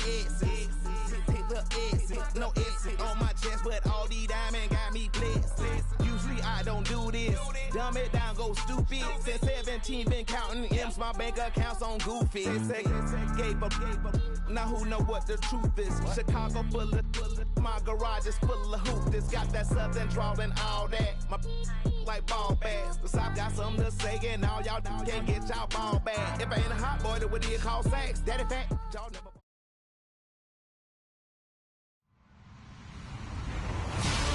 essence. Hit the essence. No essence on my chest, but all these diamonds got me blessed. Usually I don't do this. Dumb it down, go stupid. Since 17, been counting M's, my bank accounts on Goofy. Gave up. Now who know what the truth is? Chicago full of, my garage is full of hoop. This got that southern drawl and all that. My like ball bags. The South got something to say, and all y'all can't get y'all ball back. If I ain't a hot boy, that would be called sacks. Daddy fact, y'all never.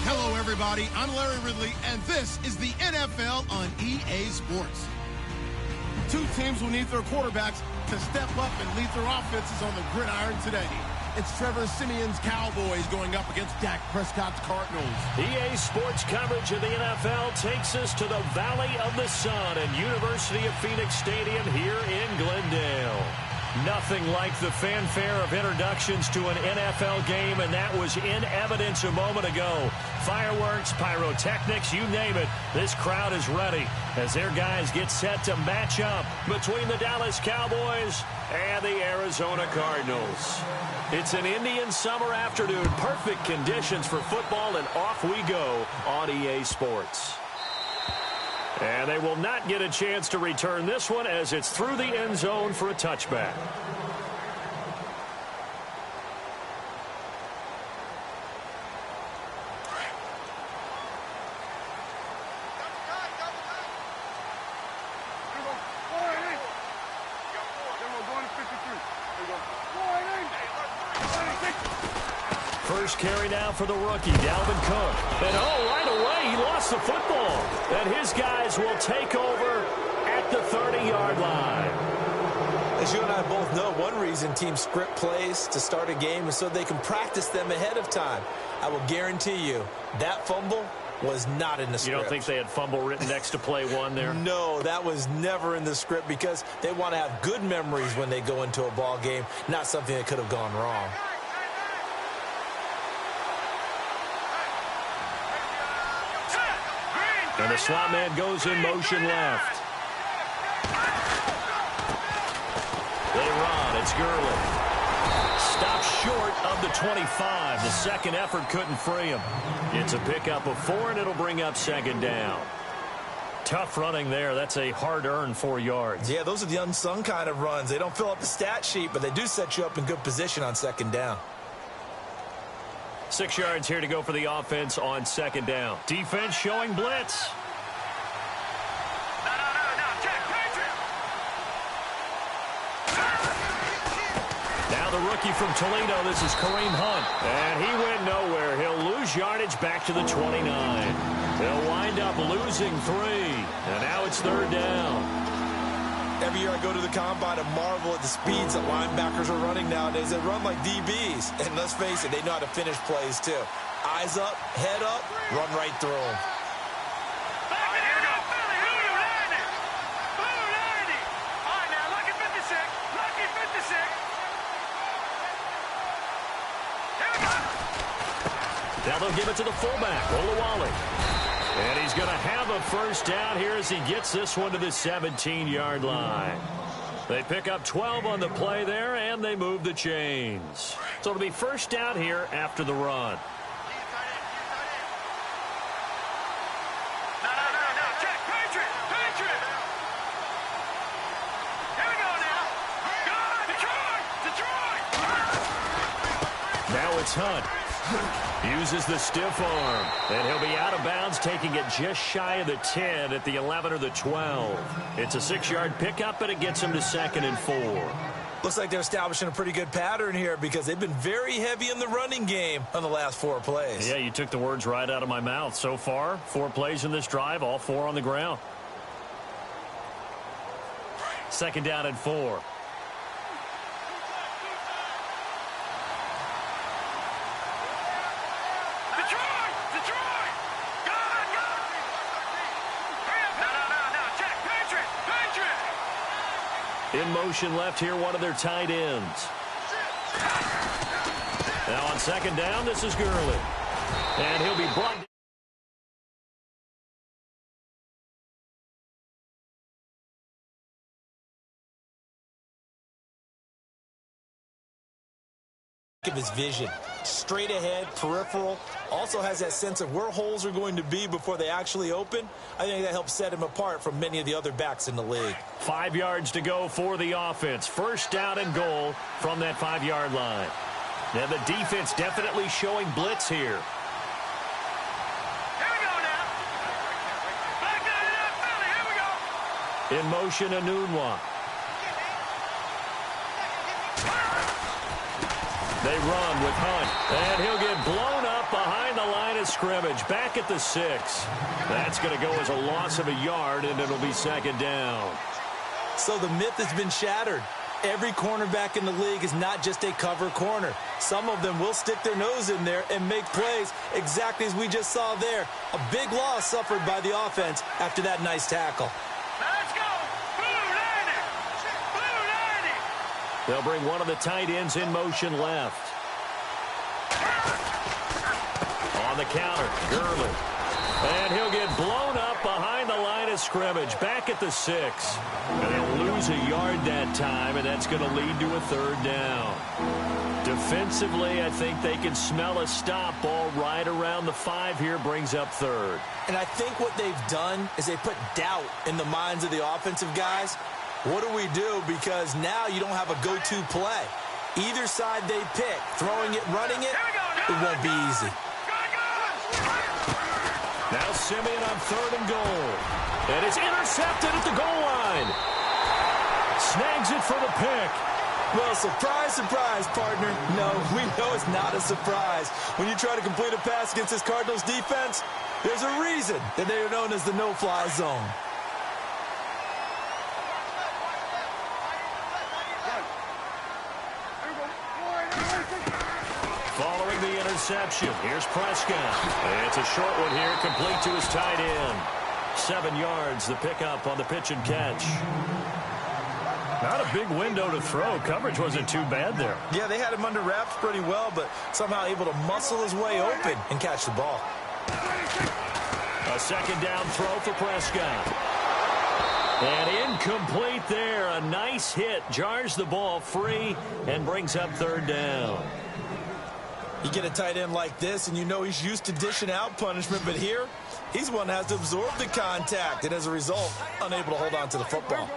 Hello, everybody. I'm Larry Ridley, and this is the NFL on EA Sports. Two teams will need their quarterbacks to step up and lead their offenses on the gridiron today. It's Trevor Siemian's Cowboys going up against Dak Prescott's Cardinals. EA Sports coverage of the NFL takes us to the Valley of the Sun at University of Phoenix Stadium here in Glendale. Nothing like the fanfare of introductions to an NFL game, and that was in evidence a moment ago. Fireworks, pyrotechnics, you name it. This crowd is ready as their guys get set to match up between the Dallas Cowboys and the Arizona Cardinals. It's an Indian summer afternoon. Perfect conditions for football, and off we go on EA Sports. And they will not get a chance to return this one as it's through the end zone for a touchback. First carry now for the rookie, Dalvin Cook. And right away, he lost the football. And his guys will take over at the 30-yard line. As you and I both know, one reason teams script plays to start a game is so they can practice them ahead of time. I will guarantee you that fumble was not in the script. You don't think they had fumble written next to play one there? No, that was never in the script because they want to have good memories when they go into a ball game, not something that could have gone wrong. And the slot man goes in motion left. They run. It's Gurley. Stopped short of the 25. The second effort couldn't free him. It's a pickup of 4, and it'll bring up second down. Tough running there. That's a hard-earned 4 yards. Yeah, those are the unsung kind of runs. They don't fill up the stat sheet, but they do set you up in good position on second down. 6 yards here to go for the offense on second down. Defense showing blitz. Now the rookie from Toledo, this is Kareem Hunt. And he went nowhere. He'll lose yardage back to the 29. They'll wind up losing 3. And now it's third down. Every year I go to the combine and marvel at the speeds that linebackers are running nowadays. They run like DBs. And let's face it, they know how to finish plays too. Eyes up, head up, run right through them. Now they'll give it to the fullback, Olawale. And he's going to have a first down here as he gets this one to the 17-yard line. They pick up 12 on the play there, and they move the chains. So it'll be first down here after the run. Now it's Hunt. Uses the stiff arm. And he'll be out of bounds, taking it just shy of the 10 at the 11 or the 12. It's a 6-yard pickup, and it gets him to 2nd and 4. Looks like they're establishing a pretty good pattern here because they've been very heavy in the running game on the last 4 plays. Yeah, you took the words right out of my mouth. So far, 4 plays in this drive, all 4 on the ground. 2nd down and 4. In motion left here, one of their tight ends. Now on 2nd down, this is Gurley. And he'll be brought of his vision. Straight ahead, peripheral, also has that sense of where holes are going to be before they actually open. I think that helps set him apart from many of the other backs in the league. 5 yards to go for the offense. First down and goal from that 5-yard line. Now the defense definitely showing blitz here. Here we go now. Back out of that belly. Here we go. In motion, Anunwa. They run with Hunt, and he'll get blown up behind the line of scrimmage, back at the 6. That's going to go as a loss of a yard, and it'll be second down. So the myth has been shattered. Every cornerback in the league is not just a cover corner. Some of them will stick their nose in there and make plays exactly as we just saw there. A big loss suffered by the offense after that nice tackle. Let's go. Blue 90. Blue 90. They'll bring one of the tight ends in motion left. On the counter, Gurley. And he'll get blown up behind the line of scrimmage, back at the 6. And they'll lose a yard that time, and that's going to lead to a third down. Defensively, I think they can smell a stop ball right around the 5 here, brings up third. And I think what they've done is they put doubt in the minds of the offensive guys. What do we do? Because now you don't have a go-to play. Either side they pick, throwing it, running it, it won't be easy. Now Simeon on third and goal. And it's intercepted at the goal line. Snags it for the pick. Well, surprise, surprise, partner. No, we know it's not a surprise. When you try to complete a pass against this Cardinals defense, there's a reason that they are known as the no-fly zone. Following the interception, here's Prescott. It's a short one here, complete to his tight end. 7 yards, the pickup on the pitch and catch. Not a big window to throw. Coverage wasn't too bad there. Yeah, they had him under wraps pretty well, but somehow able to muscle his way open and catch the ball. A second down throw for Prescott. And incomplete there. A nice hit. Jars the ball free and brings up third down. You get a tight end like this, and you know he's used to dishing out punishment, but here, he's one that has to absorb the contact, and as a result, unable to hold on to the football.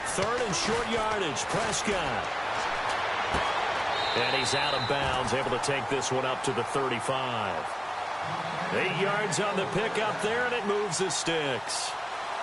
Third and short yardage, Prescott. And he's out of bounds, able to take this one up to the 35. 8 yards on the pickup there, and it moves the sticks.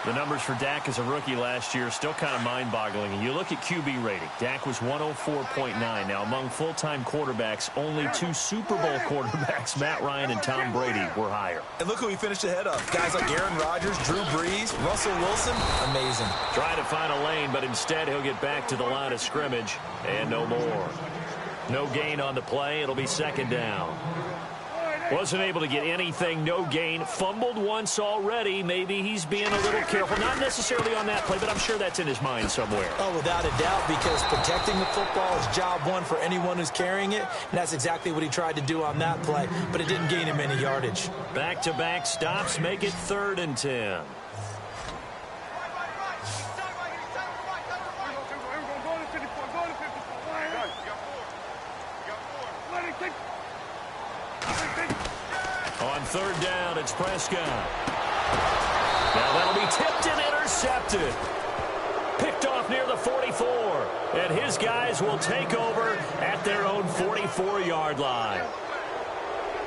The numbers for Dak as a rookie last year still kind of mind-boggling. And you look at QB rating. Dak was 104.9. Now, among full-time quarterbacks, only 2 Super Bowl quarterbacks, Matt Ryan and Tom Brady, were higher. And look who he finished ahead of. Guys like Aaron Rodgers, Drew Brees, Russell Wilson. Amazing. Trying to find a lane, but instead he'll get back to the line of scrimmage. And no more. No gain on the play. It'll be second down. Wasn't able to get anything, no gain. Fumbled once already. Maybe he's being a little careful. Not necessarily on that play, but I'm sure that's in his mind somewhere. Oh, without a doubt, because protecting the football is job one for anyone who's carrying it, and that's exactly what he tried to do on that play, but it didn't gain him any yardage. Back-to-back stops make it 3rd and 10. On third down, it's Prescott. Now that'll be tipped and intercepted. Picked off near the 44. And his guys will take over at their own 44-yard line.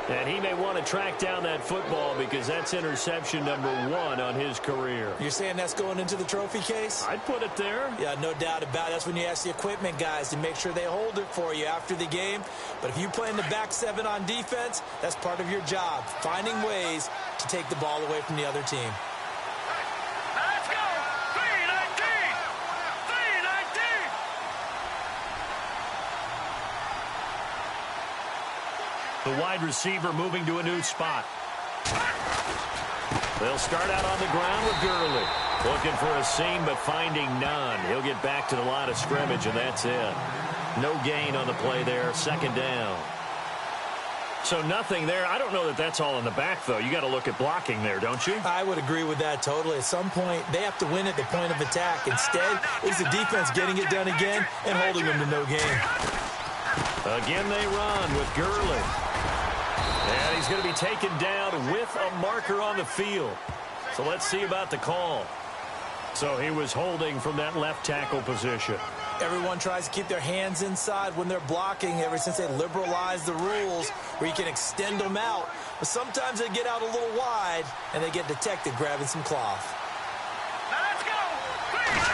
And he may want to track down that football because that's interception number 1 on his career. You're saying that's going into the trophy case? I'd put it there. Yeah, no doubt about it. That's when you ask the equipment guys to make sure they hold it for you after the game. But if you play in the back 7 on defense, that's part of your job, finding ways to take the ball away from the other team. Let's go. 319. 319. The wide receiver moving to a new spot. They'll start out on the ground with Gurley. Looking for a seam, but finding none. He'll get back to the line of scrimmage, and that's it. No gain on the play there. Second down. So nothing there. I don't know that that's all in the back, though. You got to look at blocking there, don't you? I would agree with that totally. At some point, they have to win at the point of attack. Instead, it's the defense getting it done again and holding them to no gain. Again, they run with Gurley. And he's going to be taken down with a marker on the field. So let's see about the call. So he was holding from that left tackle position. Everyone tries to keep their hands inside when they're blocking ever since they liberalized the rules where you can extend them out. But sometimes they get out a little wide and they get detected grabbing some cloth. Now let's go. Clear.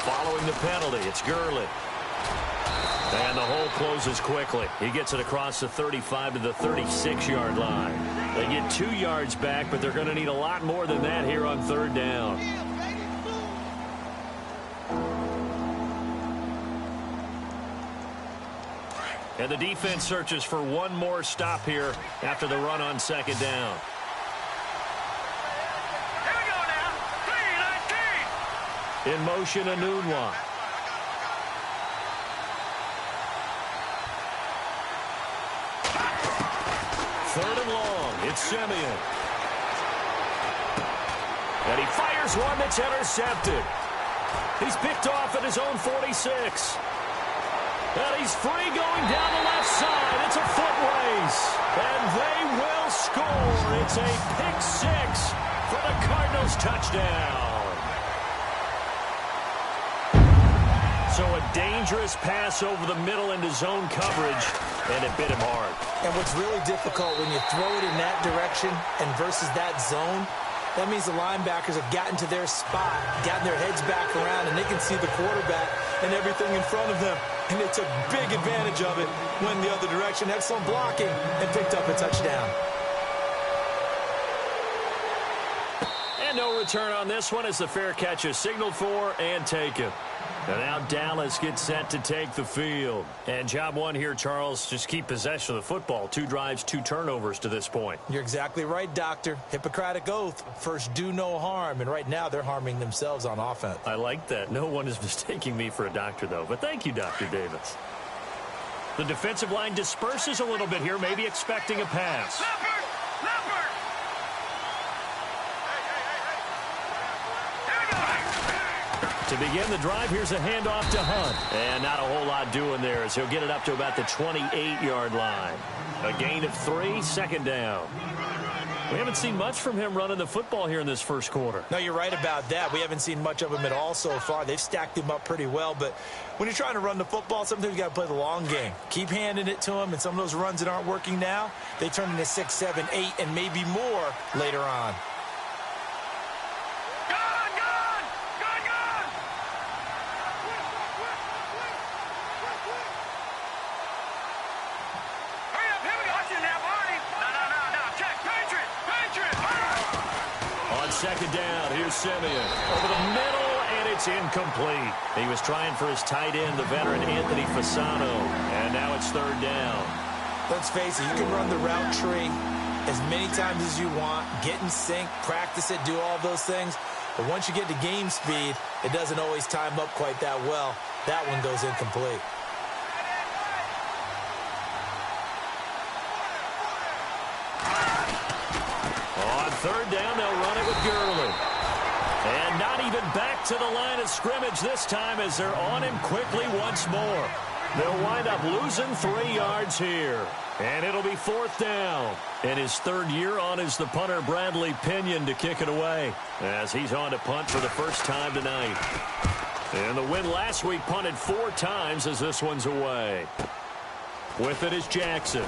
Following the penalty, it's Gurley. And the hole closes quickly. He gets it across the 35 to the 36-yard line. They get 2 yards back, but they're going to need a lot more than that here on third down. And the defense searches for one more stop here after the run on second down. Here we go now. 3-19. In motion, Anunwa. Third and long. It's Simeon. And he fires one that's intercepted. He's picked off at his own 46. And he's free going down the left side. It's a foot race. And they will score. It's a pick six for the Cardinals touchdown. So a dangerous pass over the middle into zone coverage, and it bit him hard. And what's really difficult when you throw it in that direction and versus that zone, that means the linebackers have gotten to their spot, gotten their heads back around, and they can see the quarterback and everything in front of them. And they took big advantage of it, went the other direction, excellent blocking, and picked up a touchdown. And no return on this one as the fair catch is signaled for and taken. And now Dallas gets set to take the field. And job one here, Charles, just keep possession of the football. 2 drives, 2 turnovers to this point. You're exactly right, Doctor. Hippocratic oath. First, do no harm. And right now, they're harming themselves on offense. I like that. No one is mistaking me for a doctor, though. But thank you, Dr. Davis. The defensive line disperses a little bit here, maybe expecting a pass. Leopard. Leopard. To begin the drive, here's a handoff to Hunt. And not a whole lot doing there as he'll get it up to about the 28-yard line. A gain of 3, second down. We haven't seen much from him running the football here in this first quarter. No, you're right about that. We haven't seen much of him at all so far. They've stacked him up pretty well, but when you're trying to run the football, sometimes you got to play the long game. Keep handing it to him, and some of those runs that aren't working now, they turn into 6, 7, 8, and maybe more later on. Second down, here's Simeon. Over the middle, and it's incomplete. He was trying for his tight end, the veteran Anthony Fasano, and now it's third down. Let's face it, you can run the route tree as many times as you want, get in sync, practice it, do all those things. But once you get to game speed, it doesn't always time up quite that well. That one goes incomplete. Third down, they'll run it with Gurley. And not even back to the line of scrimmage this time as they're on him quickly once more. They'll wind up losing 3 yards here. And it'll be fourth down. And his third year on is the punter Bradley Pinion to kick it away as he's on to punt for the first time tonight. And the win last week punted 4 times as this one's away. With it is Jackson.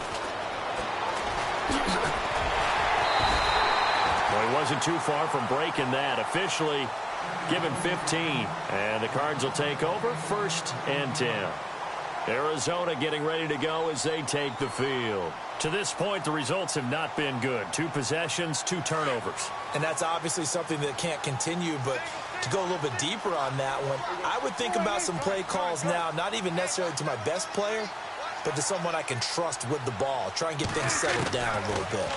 Well, he wasn't too far from breaking that. Officially given 15. And the Cards will take over, 1st and 10. Arizona getting ready to go as they take the field. To this point, the results have not been good. 2 possessions, 2 turnovers. And that's obviously something that can't continue, but to go a little bit deeper on that one, I would think about some play calls now, not even necessarily to my best player, but to someone I can trust with the ball. Try and get things settled down a little bit.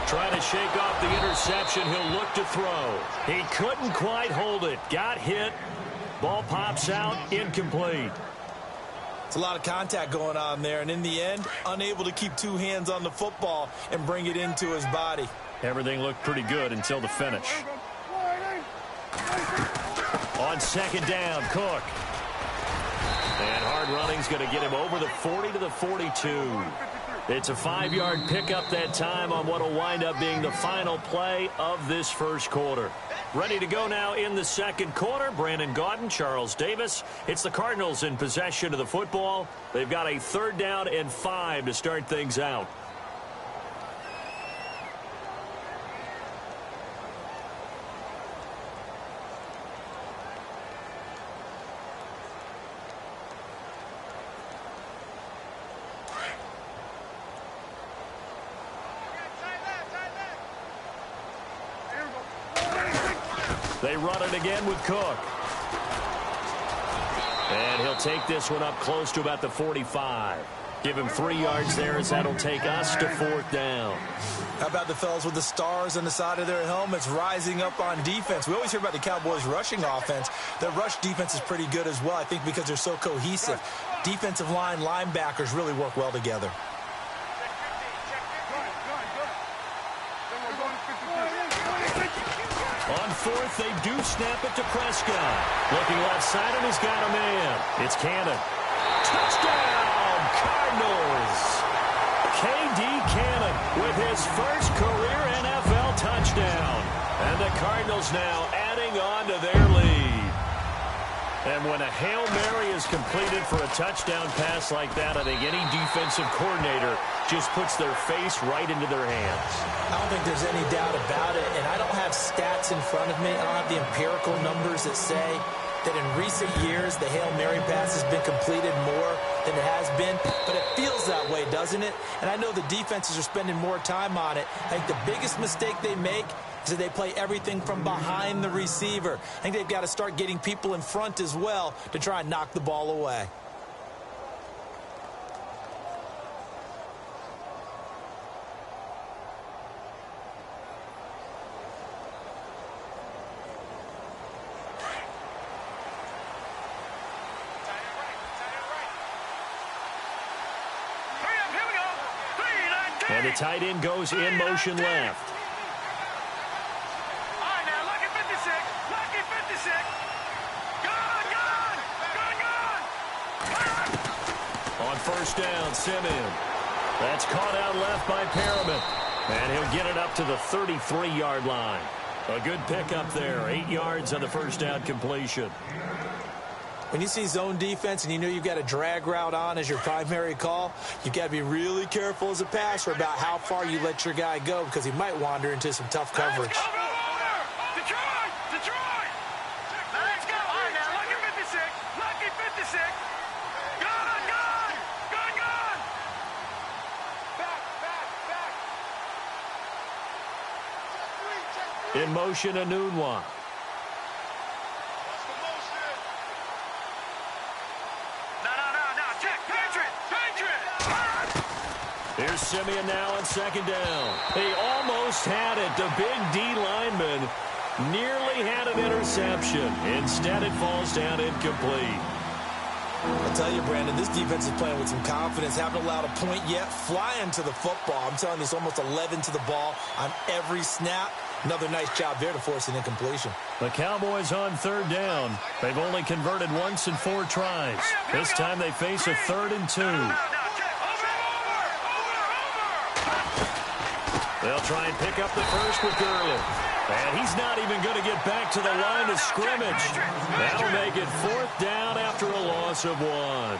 Trying to shake off the interception. He'll look to throw. He couldn't quite hold it. Got hit. Ball pops out. Incomplete. It's a lot of contact going on there, and in the end, unable to keep two hands on the football and bring it into his body. Everything looked pretty good until the finish. On second down, Cook. And hard running's going to get him over the 40 to the 42. It's a 5-yard pickup that time on what will wind up being the final play of this first quarter. Ready to go now in the second quarter. Brandon Gaudin, Charles Davis. It's the Cardinals in possession of the football. They've got a 3rd down and 5 to start things out. They run it again with Cook. And he'll take this one up close to about the 45. Give him 3 yards there as that'll take us to 4th down. How about the fellas with the stars on the side of their helmets rising up on defense? We always hear about the Cowboys' rushing offense. Their rush defense is pretty good as well, I think, because they're so cohesive. Defensive line linebackers really work well together. On 4th, they do snap it to Prescott. Looking left side, and he's got a man. It's Cannon. Touchdown, Cardinals! K.D. Cannon with his first career NFL touchdown. And the Cardinals now adding on to their lead. And when a Hail Mary is completed for a touchdown pass like that, I think any defensive coordinator just puts their face right into their hands. I don't think there's any doubt about it, and I don't have stats in front of me. I don't have the empirical numbers that say that in recent years the Hail Mary pass has been completed more than it has been, but it feels that way, doesn't it? And I know the defenses are spending more time on it. I think the biggest mistake they make is that they play everything from behind the receiver. I think they've got to start getting people in front as well to try and knock the ball away. And the tight end goes in motion left. All right, now, lucky 56. Lucky 56. Gone. On first down, Simeon. That's caught out left by Perriman. And he'll get it up to the 33-yard line. A good pickup there. 8 yards on the first down completion. When you see zone defense and you know you've got a drag route on as your primary call, you've got to be really careful as a passer about how far you let your guy go because he might wander into some tough coverage. Detroit! Let's go! All right, now, lucky 56. Lucky 56. Gone! Back. In motion, Anunwa. Here's Simeon now on second down. He almost had it. The big D lineman nearly had an interception. Instead, it falls down incomplete. I'll tell you, Brandon, this defense is playing with some confidence. Haven't allowed a point yet. Flying to the football. I'm telling you, it's almost 11 to the ball on every snap. Another nice job there to force an incompletion. The Cowboys on third down. They've only converted once in 4 tries. This time they face a 3rd and 2. They'll try and pick up the first with Gurley. And he's not even going to get back to the line of scrimmage. That'll make it 4th down after a loss of 1.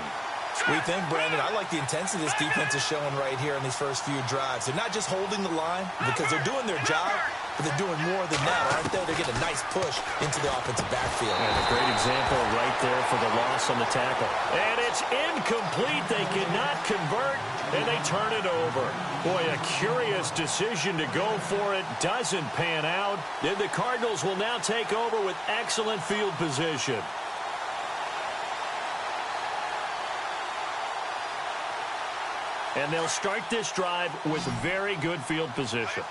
We think, Brandon, I like the intensity this defense is showing right here in these first few drives. They're not just holding the line because they're doing their job, but they're doing more than that, aren't they? They're getting a nice push into the offensive backfield. And a great example right there for the loss on the tackle. And it's incomplete. They cannot convert, and they turn it over. Boy, a curious decision to go for it. Doesn't pan out. Then the Cardinals will now take over with excellent field position. And they'll start this drive with very good field position.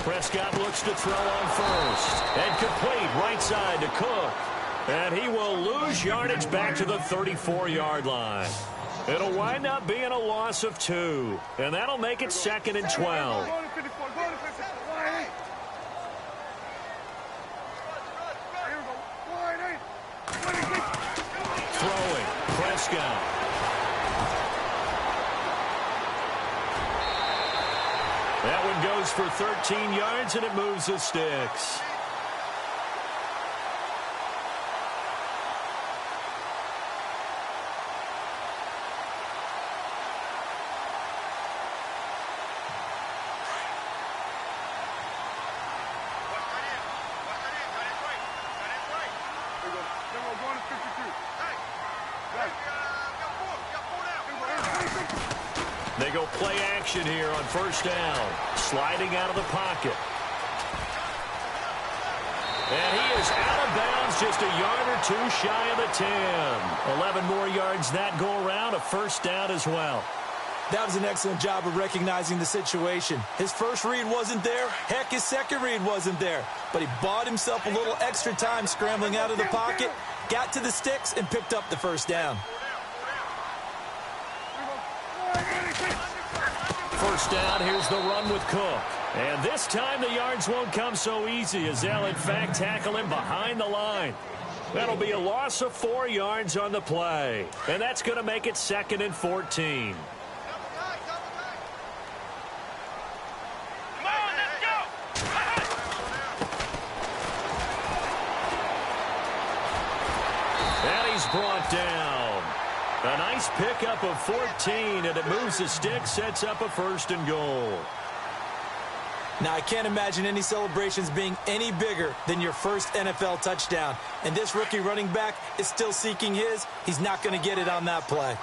Prescott looks to throw on first. And complete right side to Cook. And he will lose yardage back to the 34-yard line. It'll wind up being a loss of 2. And that'll make it 2nd and 12. Throwing. Prescott. That one goes for 13 yards, and it moves the sticks. They go play action here on first down. Sliding out of the pocket. And he is out of bounds just a yard or 2 shy of the 10. 11 more yards that go around. A first down as well. That was an excellent job of recognizing the situation. His first read wasn't there. Heck, his second read wasn't there. But he bought himself a little extra time scrambling out of the pocket, got to the sticks, and picked up the first down. First down, here's the run with Cook. And this time the yards won't come so easy as they'll in fact tackle him behind the line. That'll be a loss of 4 yards on the play. And that's going to make it 2nd and 14. And he's brought down. A nice pickup of 14, and it moves the stick, sets up a 1st and goal. Now, I can't imagine any celebrations being any bigger than your first NFL touchdown. And this rookie running back is still seeking his. He's not going to get it on that play.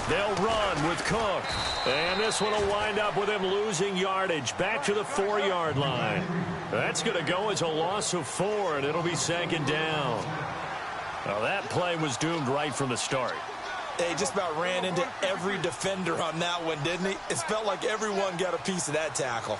They'll run with Cook. And this one will wind up with him losing yardage back to the 4-yard line. That's going to go as a loss of 4, and it'll be 2nd down. Well, that play was doomed right from the start. He just about ran into every defender on that one, didn't he? It felt like everyone got a piece of that tackle.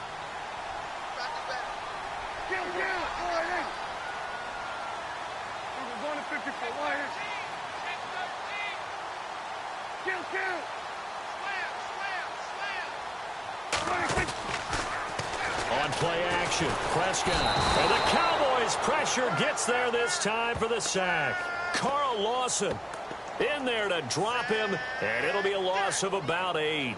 On play action, Prescott. And the Cowboys pressure gets there this time for the sack. Carl Lawson in there to drop him, and it'll be a loss of about 8.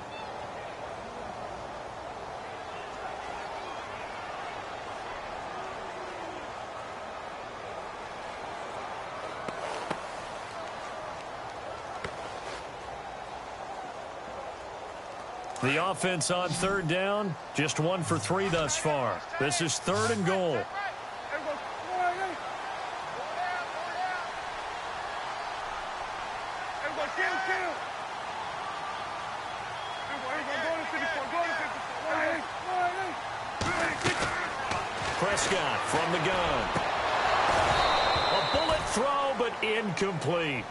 The offense on 3rd down, just 1 for 3 thus far. This is 3rd and goal. Prescott from the gun. A bullet throw, but incomplete.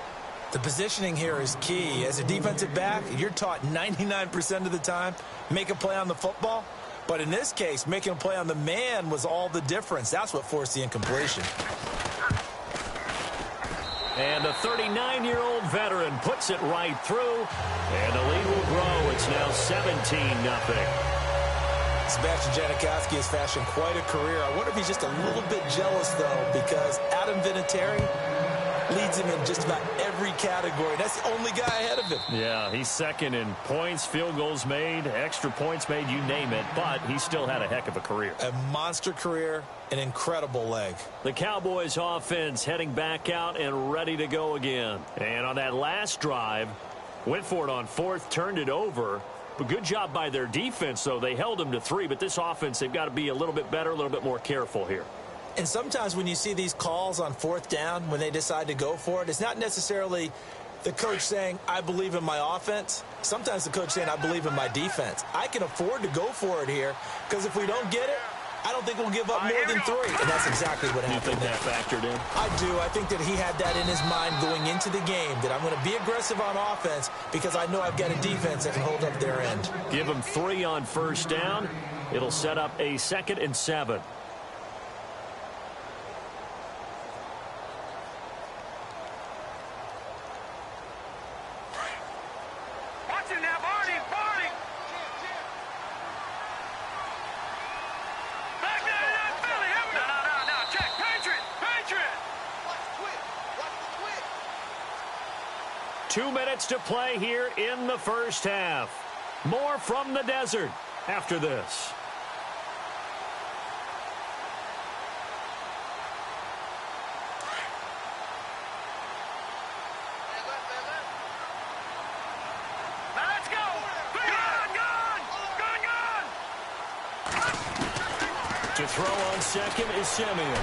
The positioning here is key. As a defensive back, you're taught 99% of the time, make a play on the football. But in this case, making a play on the man was all the difference. That's what forced the incompletion. And the 39-year-old veteran puts it right through. And the lead will grow. It's now 17-0. Sebastian Janikowski has fashioned quite a career. I wonder if he's just a little bit jealous, though, because Adam Vinatieri leads him in just about every category. That's the only guy ahead of him. Yeah, he's 2nd in points, field goals made, extra points made, you name it. But he still had a heck of a career. A monster career, an incredible leg. The Cowboys offense heading back out and ready to go again. And on that last drive, went for it on 4th, turned it over. But good job by their defense, though. They held them to 3. But this offense, they've got to be a little bit better, a little bit more careful here. And sometimes when you see these calls on 4th down, when they decide to go for it, it's not necessarily the coach saying, I believe in my offense. Sometimes the coach saying, I believe in my defense. I can afford to go for it here because if we don't get it, I don't think we'll give up more than 3. And that's exactly what happened. You think that factored in? I do. I think that he had that in his mind going into the game, that I'm going to be aggressive on offense because I know I've got a defense that can hold up their end. Give him 3 on first down. It'll set up a 2nd and 7. To play here in the first half. More from the desert after this. Let's go. Gun. To throw on second is Simeon.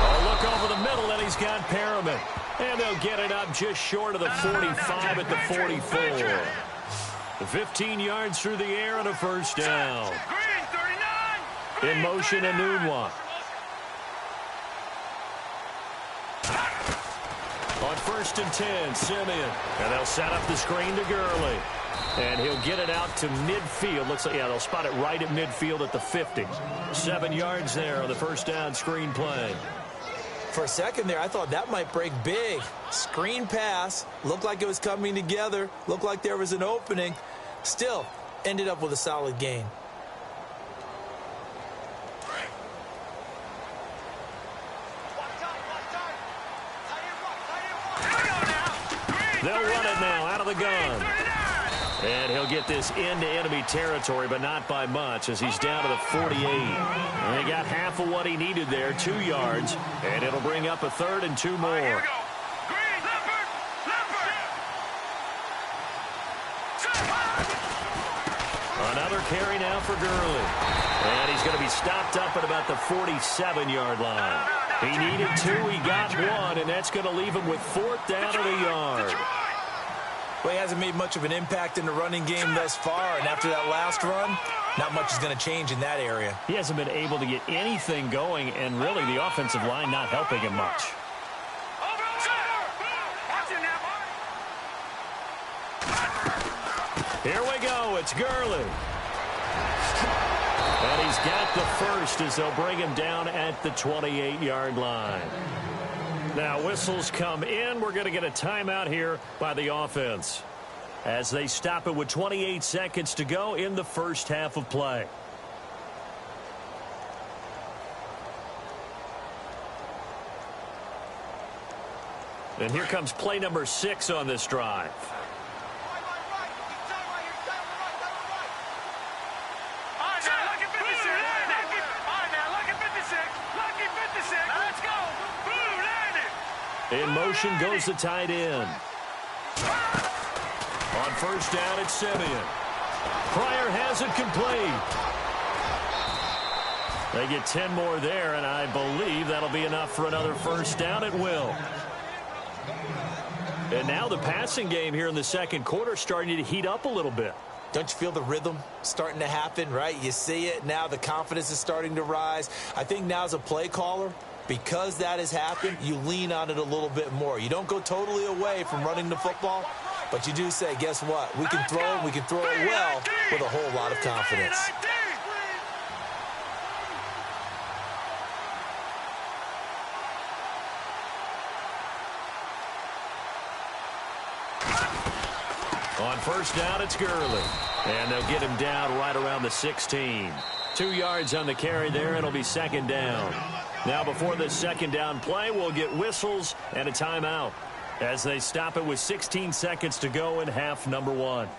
Oh, look over the middle, and he's got Perriman. And they'll get it up just short of the 45 at the 44. 15 yards through the air and a first down. In motion, Anunwa. On 1st and 10, Simeon. And they'll set up the screen to Gurley. And he'll get it out to midfield. Looks like, yeah, they'll spot it right at midfield at the 50. 7 yards there on the first down screen play. For a second there, I thought that might break big. Screen pass. Looked like it was coming together. Looked like there was an opening. Still, ended up with a solid gain. They'll run it now out of the gun. And he'll get this into enemy territory, but not by much, as he's down to the 48. And he got half of what he needed there, 2 yards. And it'll bring up a 3rd and 2 more. Here we go. Green, Leopard. Another carry now for Gurley. And he's going to be stopped up at about the 47-yard line. He needed 2, he got 1, and that's going to leave him with 4th down and a yard. Well, he hasn't made much of an impact in the running game thus far, and after that last run, not much is going to change in that area. He hasn't been able to get anything going, and really the offensive line not helping him much. Here we go. It's Gurley. And he's got the first as they'll bring him down at the 28-yard line. Now, whistles come in. We're going to get a timeout here by the offense as they stop it with 28 seconds to go in the first half of play. And here comes play number 6 on this drive. In motion goes the tight end. On first down, it's Simeon. Pryor has it complete. They get 10 more there, and I believe that'll be enough for another first down. It will. And now the passing game here in the second quarter starting to heat up a little bit. Don't you feel the rhythm starting to happen, right? You see it now. The confidence is starting to rise. I think now as a play caller, because that has happened, you lean on it a little bit more. You don't go totally away from running the football, but you do say, guess what? We can throw it, we can throw it well with a whole lot of confidence. On first down, it's Gurley. And they'll get him down right around the 16. 2 yards on the carry there. It'll be second down. Now, before this second down play, we'll get whistles and a timeout as they stop it with 16 seconds to go in half number 1.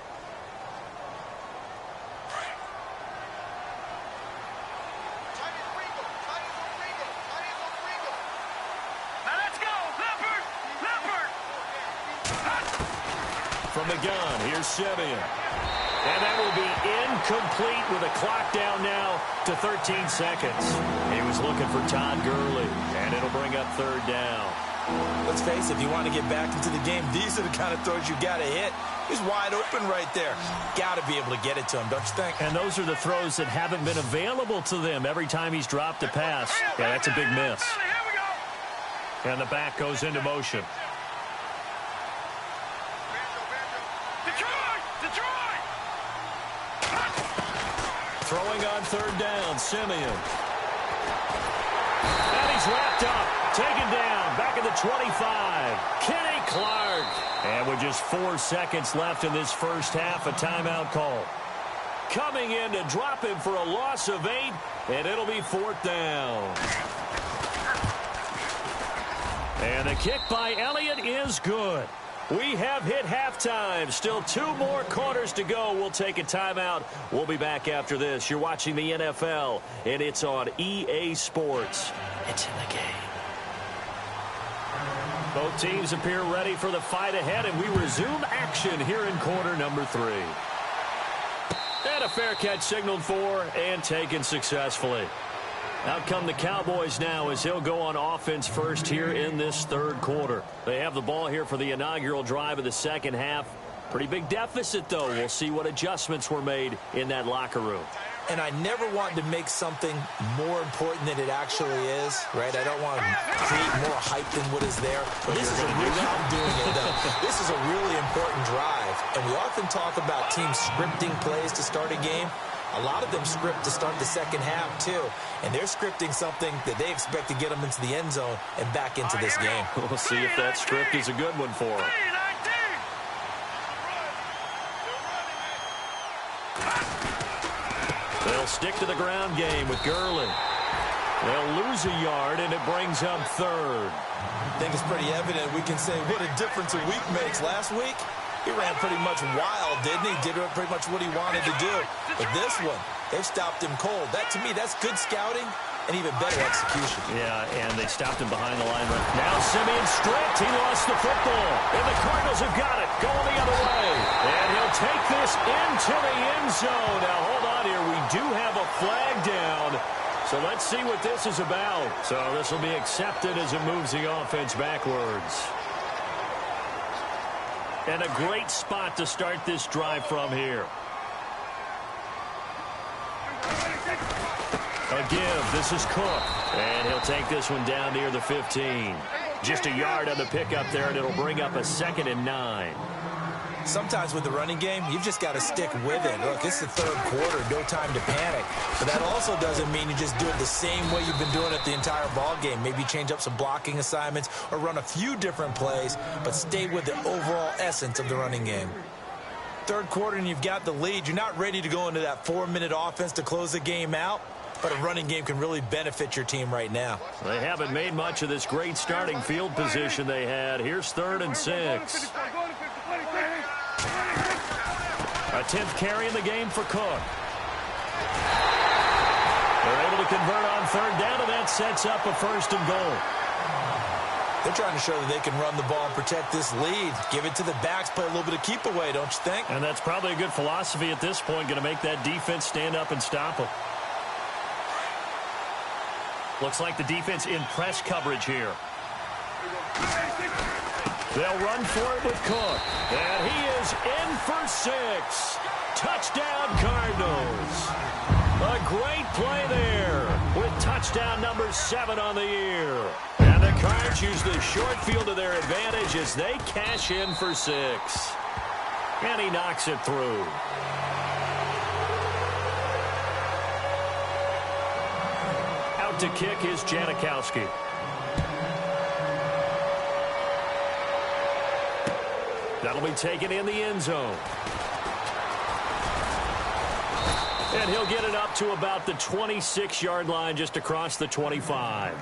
From the gun, here's Simeon. And that will be incomplete with a clock down now to 13 seconds. He was looking for Todd Gurley, and it'll bring up third down. Let's face it, if you want to get back into the game, these are the kind of throws you got to hit. He's wide open right there. Got to be able to get it to him, don't you think? And those are the throws that haven't been available to them every time he's dropped a pass. Yeah, that's a big miss. And the back goes into motion. Throwing on third down, Simeon. And he's wrapped up, taken down, back at the 25. Kenny Clark. And with just 4 seconds left in this first half, a timeout call. Coming in to drop him for a loss of 8, and it'll be 4th down. And the kick by Elliott is good. We have hit halftime. Still 2 more quarters to go. We'll take a timeout. We'll be back after this. You're watching the NFL, and it's on EA Sports. It's in the game. Both teams appear ready for the fight ahead, and we resume action here in quarter number 3. And a fair catch signaled for and taken successfully. Out come the Cowboys now as he'll go on offense first here in this third quarter. They have the ball here for the inaugural drive of the second half. Pretty big deficit, though. We'll see what adjustments were made in that locker room. And I never want to make something more important than it actually is, right? I don't want to create more hype than what is there. But this is a really, I'm doing it, though. This is a really important drive. And we often talk about teams scripting plays to start a game. A lot of them script to start the second half, too. And they're scripting something that they expect to get them into the end zone and back into this game. We'll see if that script is a good one for them. They'll stick to the ground game with Gurley. They'll lose a yard, and it brings up third. I think it's pretty evident. We can say what a difference a week makes. Last week, he ran pretty much wild, didn't he? Did pretty much what he wanted to do. But this one, they've stopped him cold. That, to me, that's good scouting and even better execution. Yeah, and they stopped him behind the line. Now Simeon stripped. He lost the football. And the Cardinals have got it. Going the other way. And he'll take this into the end zone. Now, hold on here. We do have a flag down. So let's see what this is about. So this will be accepted as it moves the offense backwards. And a great spot to start this drive from here. A give. This is Cook. And he'll take this one down near the 15. Just a yard on the pickup there, and it'll bring up a 2nd and 9. Sometimes with the running game, you've just got to stick with it. Look, it's the third quarter, no time to panic. But that also doesn't mean you just do it the same way you've been doing it the entire ball game. Maybe change up some blocking assignments or run a few different plays, but stay with the overall essence of the running game. Third quarter and you've got the lead. You're not ready to go into that 4-minute offense to close the game out, but a running game can really benefit your team right now. They haven't made much of this great starting field position they had. Here's 3rd and 6. A 10th carry in the game for Cook. They're able to convert on 3rd down, and that sets up a 1st and goal. They're trying to show that they can run the ball and protect this lead. Give it to the backs, play a little bit of keep away, don't you think? And that's probably a good philosophy at this point, going to make that defense stand up and stop them. Looks like the defense in press coverage here. They'll run for it with Cook. And he is in for 6. Touchdown, Cardinals. A great play there with touchdown number 7 on the year. And the Cards use the short field to their advantage as they cash in for 6. And he knocks it through. Out to kick is Janikowski. That'll be taken in the end zone. And he'll get it up to about the 26-yard line just across the 25.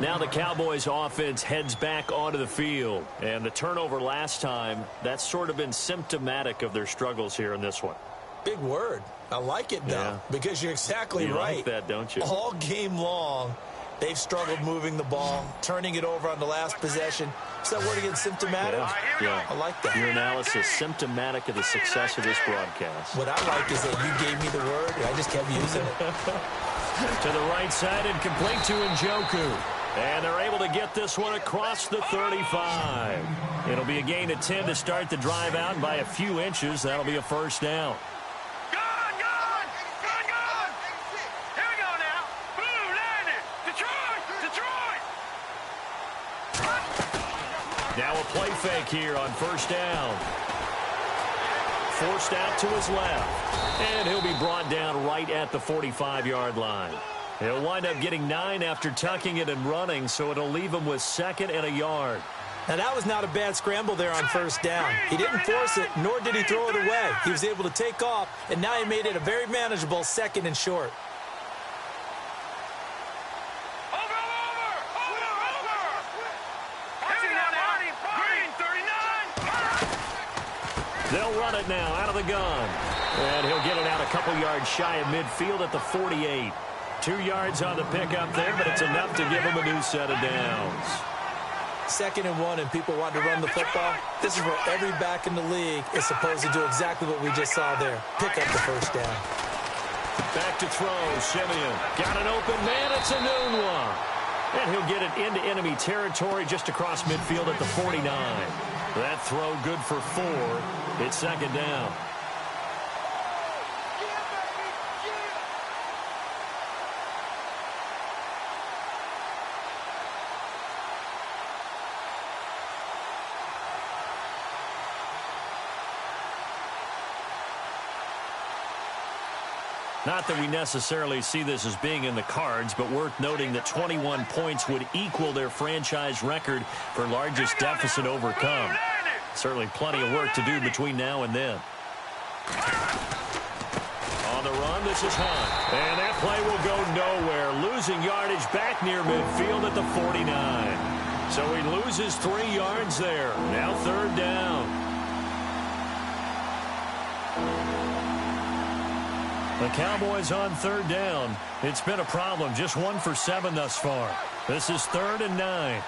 Now the Cowboys offense heads back onto the field. And the turnover last time, that's sort of been symptomatic of their struggles here in this one. Big word. I like it, though, because you're exactly right. You like that, don't you? All game long, they've struggled moving the ball, turning it over on the last possession. Is that word again, symptomatic? Yeah. I like that. Your analysis, symptomatic of the success of this broadcast. What I like is that you gave me the word, and I just kept using it. To the right side and complete to Njoku. And they're able to get this one across the 35. It'll be a gain of 10 to start the drive out, and by a few inches, that'll be a first down. Now a play fake here on first down. Forced out to his left. And he'll be brought down right at the 45-yard line. He'll wind up getting 9 after tucking it and running, so it'll leave him with 2nd and a yard. Now, that was not a bad scramble there on first down. He didn't force it, nor did he throw it away. He was able to take off, and now he made it a very manageable 2nd and short. They'll run it now out of the gun. And he'll get it out a couple yards shy of midfield at the 48. 2 yards on the pickup there, but it's enough to give him a new set of downs. 2nd and 1, and people want to run the football. This is where every back in the league is supposed to do exactly what we just saw there. Pick up the first down. Back to throw. Simeon got an open man. It's a noon one. And he'll get it into enemy territory just across midfield at the 49. That throw good for 4. It's 2nd down. Not that we necessarily see this as being in the cards, but worth noting that 21 points would equal their franchise record for largest deficit overcome. Certainly plenty of work to do between now and then. On the run, this is Hunt. And that play will go nowhere. Losing yardage back near midfield at the 49. So he loses 3 yards there. Now 3rd down. The Cowboys on 3rd down. It's been a problem. Just 1 for 7 thus far. This is 3rd and 9.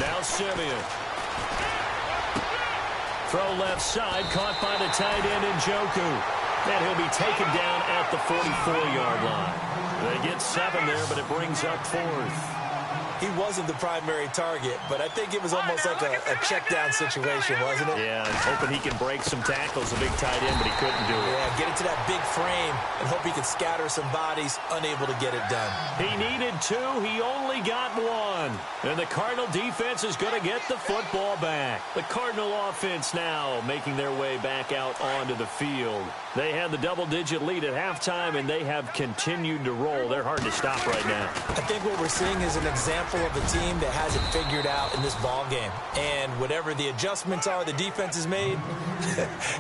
Now Simeon. Throw left side. Caught by the tight end Njoku. And he'll be taken down at the 44-yard line. They get 7 there, but it brings up 4th. He wasn't the primary target, but I think it was almost like a check-down situation, wasn't it? Yeah, hoping he can break some tackles, a big tight end, but he couldn't do it. Yeah, get it to that big frame and hope he could scatter some bodies, unable to get it done. He needed 2. He only got 1. And the Cardinal defense is going to get the football back. The Cardinal offense now making their way back out onto the field. They had the double-digit lead at halftime, and they have continued to roll. They're hard to stop right now. I think what we're seeing is an example of a team that has it figured out in this ball game. And whatever the adjustments are the defense has made,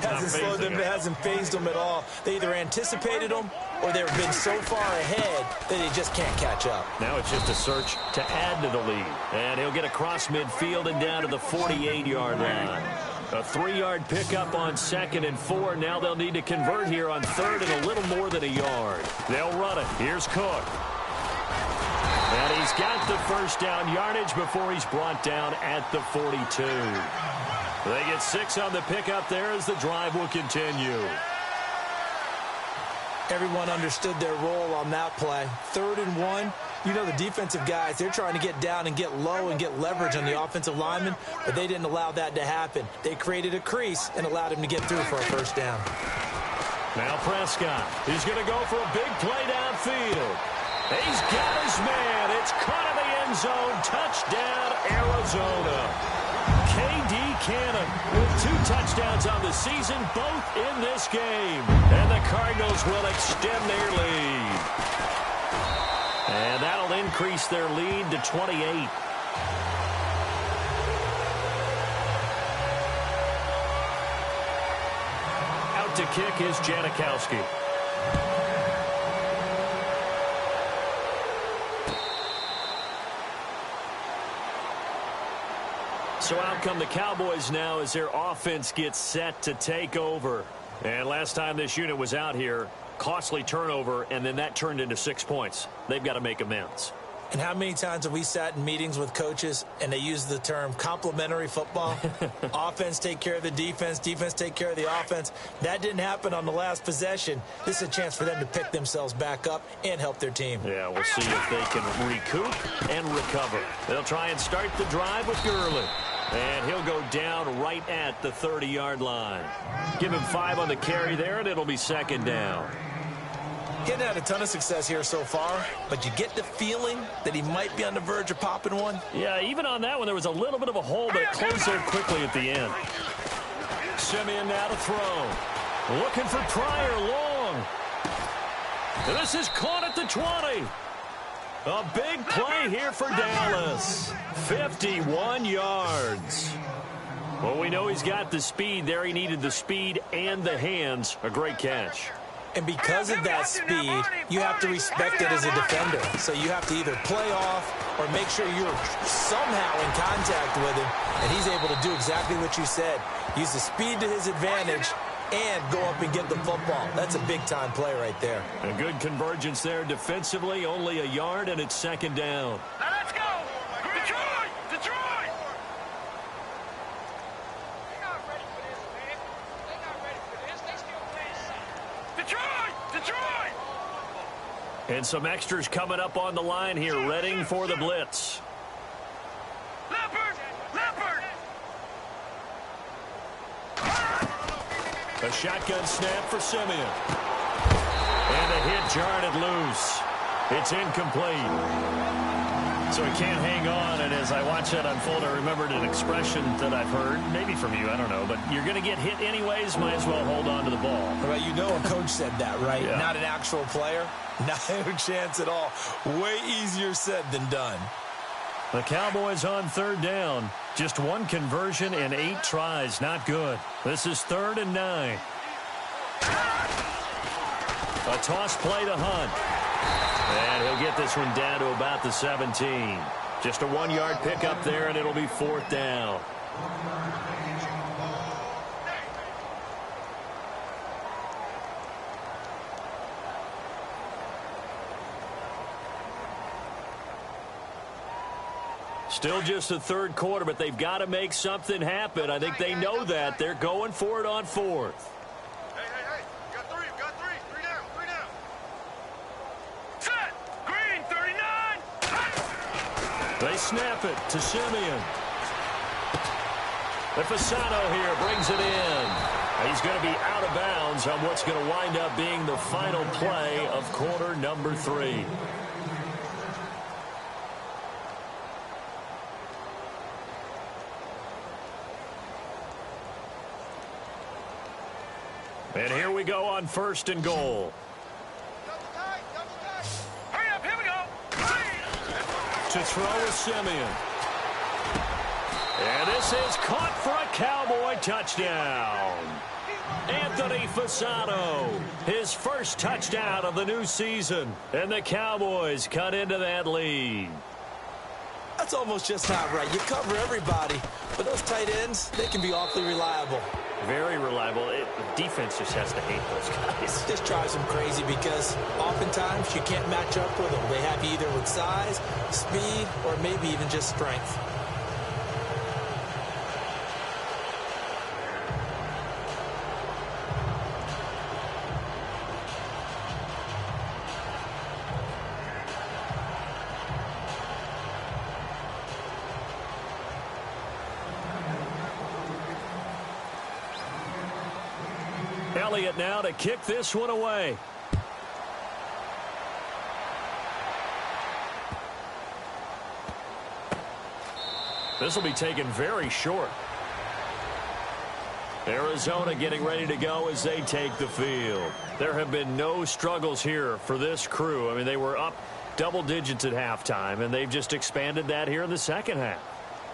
hasn't slowed them, hasn't phased them at all. They either anticipated them or they've been so far ahead that they just can't catch up. Now it's just a search to add to the lead. And he'll get across midfield and down to the 48-yard line. A 3-yard pickup on 2nd and 4. Now they'll need to convert here on 3rd and a little more than a yard. They'll run it. Here's Cook. And he's got the first down yardage before he's brought down at the 42. They get 6 on the pickup there as the drive will continue. Everyone understood their role on that play. 3rd and 1. You know the defensive guys, they're trying to get down and get low and get leverage on the offensive lineman, but they didn't allow that to happen. They created a crease and allowed him to get through for a first down. Now Prescott. He's going to go for a big play downfield. He's got his man. It's caught in the end zone. Touchdown, Arizona. K.D. Cannon with 2 touchdowns on the season, both in this game. And the Cardinals will extend their lead. And that'll increase their lead to 28. Out to kick is Janikowski. So out come the Cowboys now as their offense gets set to take over. And last time this unit was out here, costly turnover, and then that turned into 6 points. They've got to make amends. And how many times have we sat in meetings with coaches and they use the term complementary football? Offense take care of the defense, defense take care of the offense. That didn't happen on the last possession. This is a chance for them to pick themselves back up and help their team. Yeah, we'll see if they can recoup and recover. They'll try and start the drive with Gurley. And he'll go down right at the 30-yard line. Give him 5 on the carry there, and it'll be second down. Getting had a ton of success here so far, but you get the feeling that he might be on the verge of popping one. Yeah, even on that one, there was a little bit of a hole, but it closed there quickly at the end. Simeon now to throw. Looking for Pryor long. This is caught at the 20. A big play here for Dallas. 51 yards. Well, we know he's got the speed there. He needed the speed and the hands. A great catch. And because of that speed, you have to respect it as a defender. So you have to either play off or make sure you're somehow in contact with him. And he's able to do exactly what you said. Use the speed to his advantage and go up and get the football. That's a big-time play right there. A good convergence there defensively. Only a yard, and it's second down. Now let's go! Detroit! Detroit! They're not ready for this, man. They're not ready for this. They still playing safe. Detroit! Detroit! And some extras coming up on the line here, readying for the blitz. Leopard! Leopard! A shotgun snap for Simeon. And a hit jarred it loose. It's incomplete. So he can't hang on, and as I watch that unfold, I remembered an expression that I've heard, maybe from you, I don't know, but you're going to get hit anyways, might as well hold on to the ball. Right, you know a coach said that, right? Yeah. Not an actual player. Not a chance at all. Way easier said than done. The Cowboys on third down. Just one conversion in 8 tries. Not good. This is 3rd and 9. A toss play to Hunt. And he'll get this one down to about the 17. Just a 1-yard pickup there, and it'll be 4th down. Still just the 3rd quarter, but they've got to make something happen. I think they know that. They're going for it on 4th. Hey. We got 3. We got 3. 3 down. 3 down. Set. Green, 39. They snap it to Simeon. The Fasano here brings it in. He's going to be out of bounds on what's going to wind up being the final play of quarter number 3. And here we go on 1st and goal. Double tight. Hurry up. Here we go. To throw is Simeon. And this is caught for a Cowboy touchdown. Anthony Fasano, his first touchdown of the new season. And the Cowboys cut into that lead. That's almost just not right. You cover everybody, but those tight ends, they can be awfully reliable. Very reliable. Defense just has to hate those guys. This drives them crazy because oftentimes you can't match up with them. They have you either with size, speed, or maybe even just strength. Elliott now to kick this one away. This will be taken very short. Arizona getting ready to go as they take the field. There have been no struggles here for this crew. I mean, they were up double digits at halftime, and they've just expanded that here in the second half.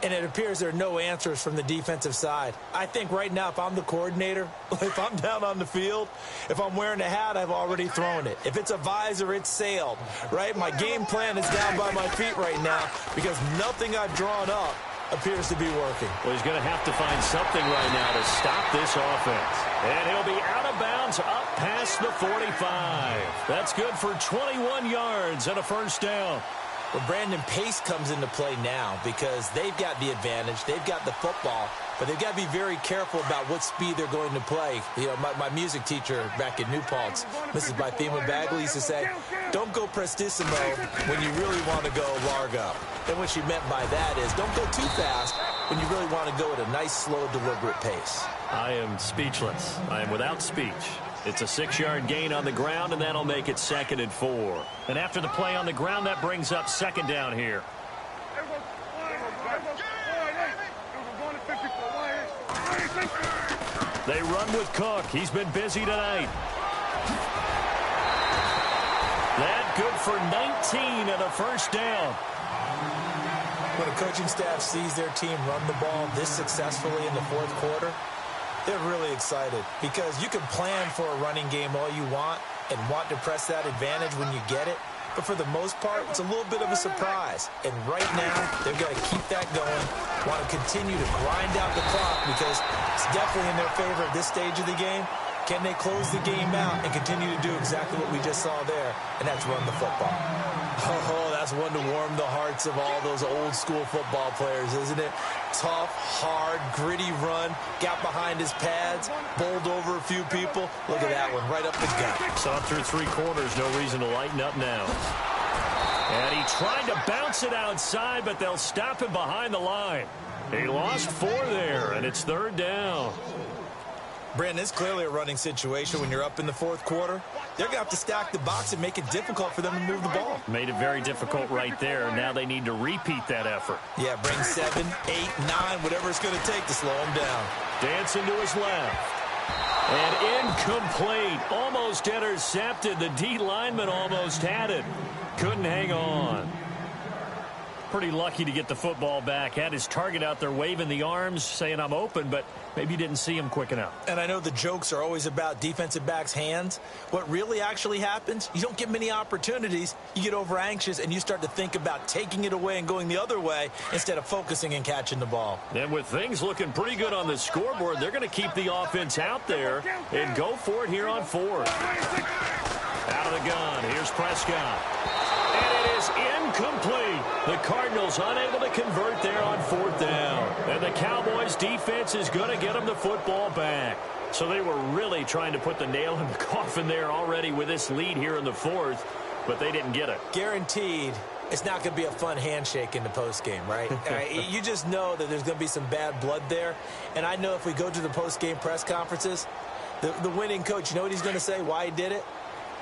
And it appears there are no answers from the defensive side. I think right now, if I'm the coordinator, if I'm down on the field, if I'm wearing a hat, I've already thrown it. If it's a visor, it's sailed, right? My game plan is down by my feet right now because nothing I've drawn up appears to be working. Well, he's going to have to find something right now to stop this offense. And he'll be out of bounds up past the 45. That's good for 21 yards and a first down. Well, Brandon, pace comes into play now because they've got the advantage. They've got the football, but they've got to be very careful about what speed they're going to play. You know, my music teacher back in New Paltz, Mrs. Bythema Bagley, used to say, don't go prestissimo when you really want to go largo. And what she meant by that is don't go too fast when you really want to go at a nice, slow, deliberate pace. I am speechless. I am without speech. It's a 6-yard gain on the ground, and that'll make it 2nd and 4. And after the play on the ground, that brings up 2nd down here. They run with Cook. He's been busy tonight. That good for 19 and a first down. When a coaching staff sees their team run the ball this successfully in the fourth quarter, they're really excited because you can plan for a running game all you want and want to press that advantage when you get it. But for the most part, it's a little bit of a surprise. And right now, they've got to keep that going, want to continue to grind out the clock because it's definitely in their favor at this stage of the game. Can they close the game out and continue to do exactly what we just saw there, and that's run the football? Oh, that's one to warm the hearts of all those old school football players, isn't it? Tough, hard, gritty run, got behind his pads, bowled over a few people. Look at that one, right up the gut. Saw through 3 quarters, no reason to lighten up now. And he tried to bounce it outside, but they'll stop him behind the line. He lost 4 there, and it's 3rd down. Brandon, it's clearly a running situation when you're up in the fourth quarter. They're going to have to stack the box and make it difficult for them to move the ball. Made it very difficult right there. Now they need to repeat that effort. Yeah, bring 7, 8, 9, whatever it's going to take to slow him down. Dancing to his left. And incomplete. Almost intercepted. The D lineman almost had it. Couldn't hang on. Pretty lucky to get the football back. Had his target out there waving the arms, saying I'm open, but maybe didn't see him quick enough. And I know the jokes are always about defensive backs' hands. What really actually happens, you don't get many opportunities. You get over anxious, and you start to think about taking it away and going the other way instead of focusing and catching the ball. And with things looking pretty good on the scoreboard, they're going to keep the offense out there and go for it here on 4th. Out of the gun. Here's Prescott. And it is incomplete. The Cardinals unable to convert there on 4th down. And the Cowboys defense is going to get them the football back. So they were really trying to put the nail in the coffin there already with this lead here in the 4th, but they didn't get it. Guaranteed it's not going to be a fun handshake in the postgame, right? You just know that there's going to be some bad blood there. And I know if we go to the postgame press conferences, the winning coach, you know what he's going to say, why he did it?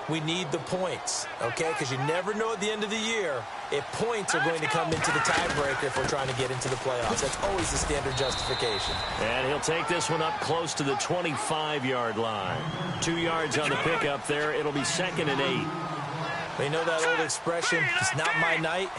We need the points, okay? Because you never know at the end of the year if points are going to come into the tiebreaker if we're trying to get into the playoffs. That's always the standard justification. And he'll take this one up close to the 25-yard line. 2 yards on the pickup there. It'll be 2nd and 8. They know that old expression, it's not my night.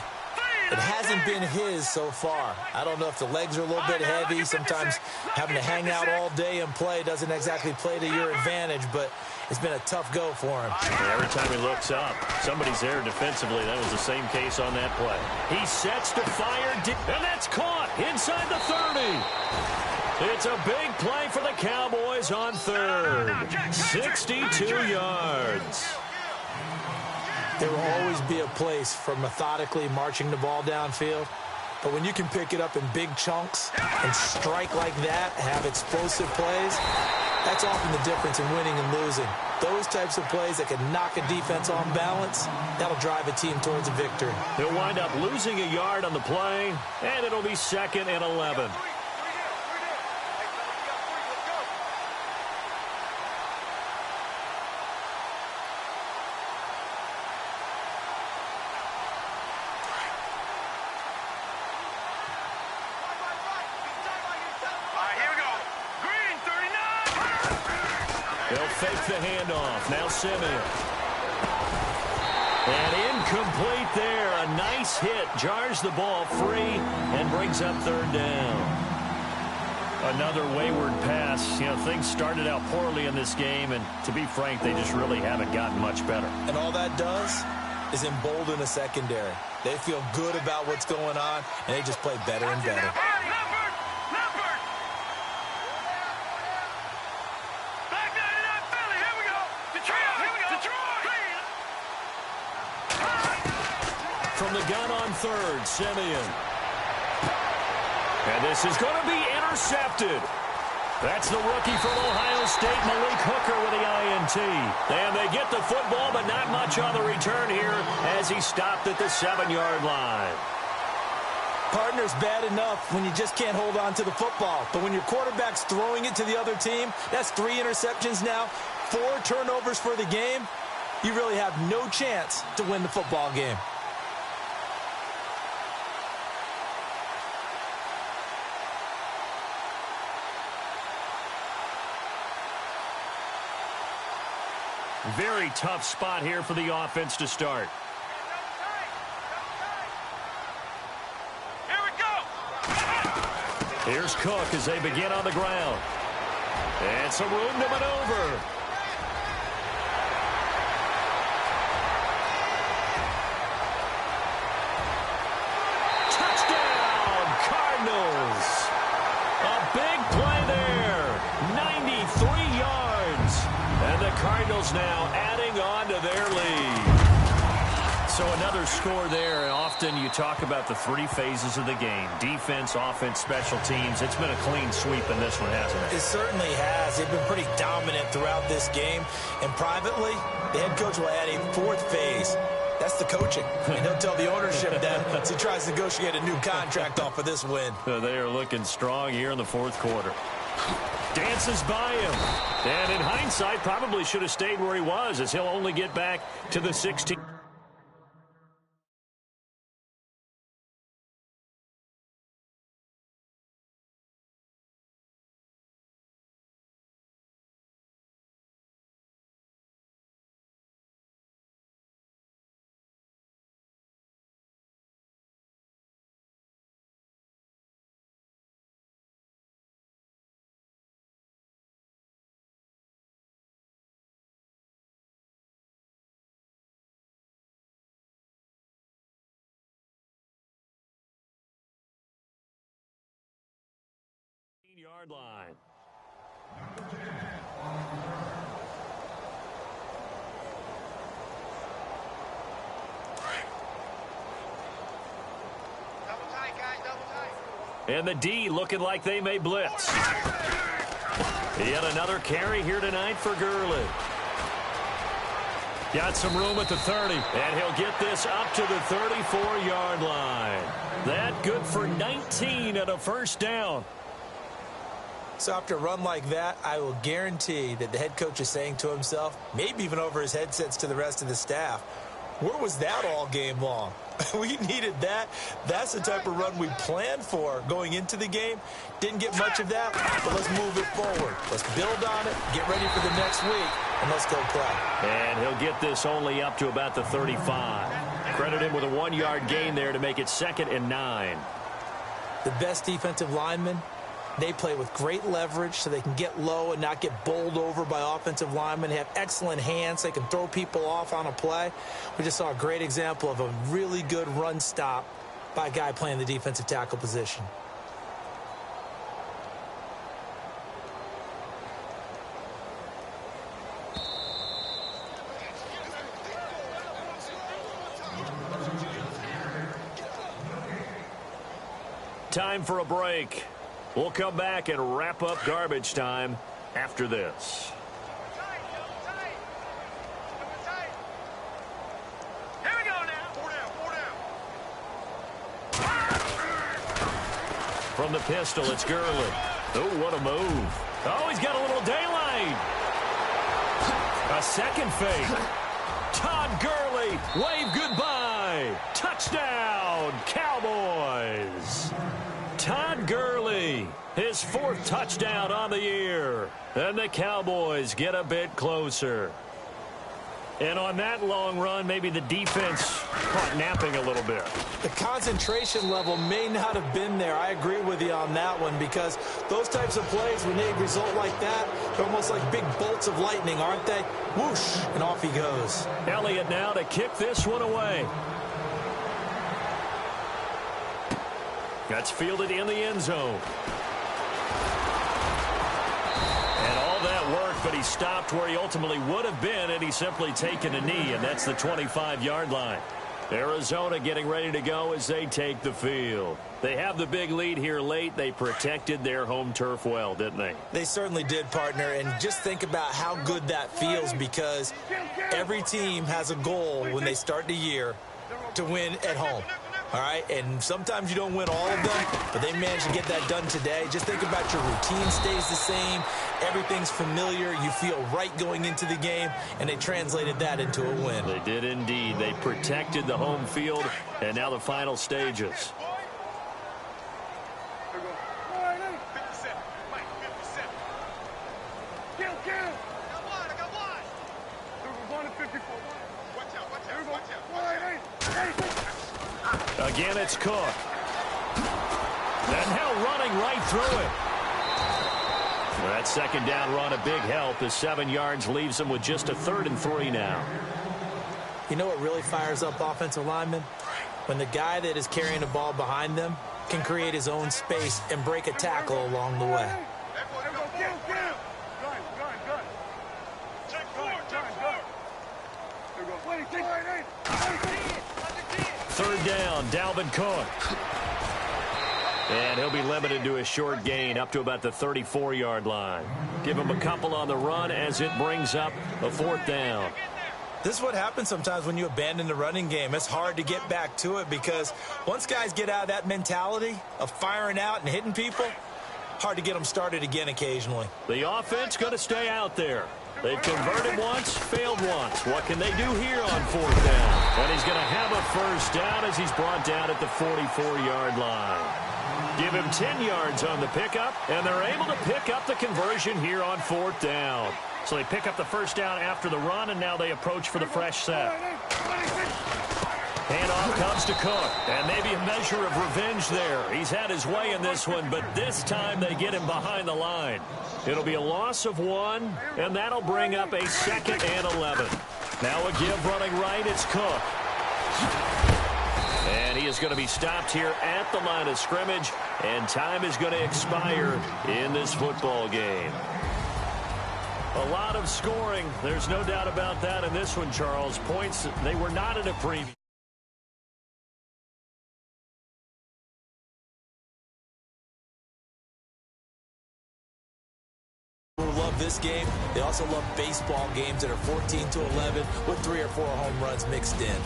It hasn't been his so far. I don't know if the legs are a little bit heavy. Sometimes having to hang out all day and play doesn't exactly play to your advantage, but it's been a tough go for him. Every time he looks up, somebody's there defensively. That was the same case on that play. He sets to fire, and that's caught inside the 30. It's a big play for the Cowboys on 3rd. 62 yards. There will always be a place for methodically marching the ball downfield. But when you can pick it up in big chunks and strike like that, have explosive plays, that's often the difference in winning and losing. Those types of plays that can knock a defense on balance, that'll drive a team towards a victory. He'll wind up losing a yard on the play, and it'll be 2nd and 11. Fake the handoff. Now Simeon. And incomplete there. A nice hit. Jars the ball free and brings up 3rd down. Another wayward pass. You know, things started out poorly in this game, and to be frank, they just really haven't gotten much better. And all that does is embolden a secondary. They feel good about what's going on, and they just play better and better. from the gun on third. Simeon. And this is going to be intercepted. That's the rookie from Ohio State, Malik Hooker, with the INT. And they get the football, but not much on the return here as he stopped at the 7-yard line. Partner's bad enough when you just can't hold on to the football. But when your quarterback's throwing it to the other team, that's 3 interceptions now, 4 turnovers for the game. You really have no chance to win the football game. Very tough spot here for the offense to start. Here we go. Here's Cook as they begin on the ground. And some room to maneuver. Touchdown, Cardinals. A big play there. 93 yards. And the Cardinals now adding on to their lead. So another score there. Often you talk about the 3 phases of the game. Defense, offense, special teams. It's been a clean sweep in this one, hasn't it? It certainly has. They've been pretty dominant throughout this game. And privately, the head coach will add a 4th phase. That's the coaching. And he'll tell the ownership that as he tries to negotiate a new contract off of this win. They are looking strong here in the 4th quarter. Dances by him. And in hindsight, probably should have stayed where he was, as he'll only get back to the 16. Yard line. Double tight, guys, double tight. And the D looking like they may blitz. Yet another carry here tonight for Gurley. Got some room at the 30, and he'll get this up to the 34-yard line. That good for 19 and a first down. So after a run like that, I will guarantee that the head coach is saying to himself, maybe even over his headsets to the rest of the staff, where was that all game long? We needed that. That's the type of run we planned for going into the game. Didn't get much of that, but let's move it forward. Let's build on it, get ready for the next week, and let's go play. And he'll get this only up to about the 35. Credit him with a 1-yard gain there to make it 2nd and 9. The best defensive linemen, they play with great leverage so they can get low and not get bowled over by offensive linemen. They have excellent hands. They can throw people off on a play. We just saw a great example of a really good run stop by a guy playing the defensive tackle position. Time for a break. We'll come back and wrap up garbage time after this. Here we go now. 4 down. From the pistol, it's Gurley. Oh, what a move. Oh, he's got a little daylight. A second fake. Todd Gurley, wave goodbye. Touchdown, Cowboys. Todd Gurley, his 4th touchdown on the year. And the Cowboys get a bit closer. And on that long run, maybe the defense caught napping a little bit. The concentration level may not have been there. I agree with you on that one, because those types of plays, when they result like that, they're almost like big bolts of lightning, aren't they? Whoosh, and off he goes. Elliott now to kick this one away. That's fielded in the end zone. And all that work, but he stopped where he ultimately would have been, and he's simply taken a knee, and that's the 25-yard line. Arizona getting ready to go as they take the field. They have the big lead here late. They protected their home turf well, didn't they? They certainly did, partner. And just think about how good that feels, because every team has a goal when they start the year to win at home. All right, and sometimes you don't win all of them, but they managed to get that done today. Just think about your routine stays the same. Everything's familiar. You feel right going into the game, and they translated that into a win. They did indeed. They protected the home field, and now the final stages. Again, it's Cook. And Hill running right through it. That second down run, a big help. The 7 yards leaves them with just a 3rd and 3 now. You know what really fires up offensive linemen? When the guy that is carrying the ball behind them can create his own space and break a tackle along the way. Third down, Dalvin Cook. And he'll be limited to a short gain up to about the 34-yard line. Give him a couple on the run as it brings up a 4th down. This is what happens sometimes when you abandon the running game. It's hard to get back to it, because once guys get out of that mentality of firing out and hitting people, hard to get them started again occasionally. The offense going to stay out there. They've converted once, failed once. What can they do here on 4th down? And he's going to have a first down as he's brought down at the 44-yard line. Give him 10 yards on the pickup, and they're able to pick up the conversion here on 4th down. So they pick up the first down after the run, and now they approach for the fresh set. Handoff comes to Cook, and maybe a measure of revenge there. He's had his way in this one, but this time they get him behind the line. It'll be a loss of 1, and that'll bring up a 2nd and 11. Now a give running right, it's Cook. And he is going to be stopped here at the line of scrimmage, and time is going to expire in this football game. A lot of scoring. There's no doubt about that in this one, Charles. Points, they were not in a preview. Love this game. They also love baseball games that are 14-11 with 3 or 4 home runs mixed in.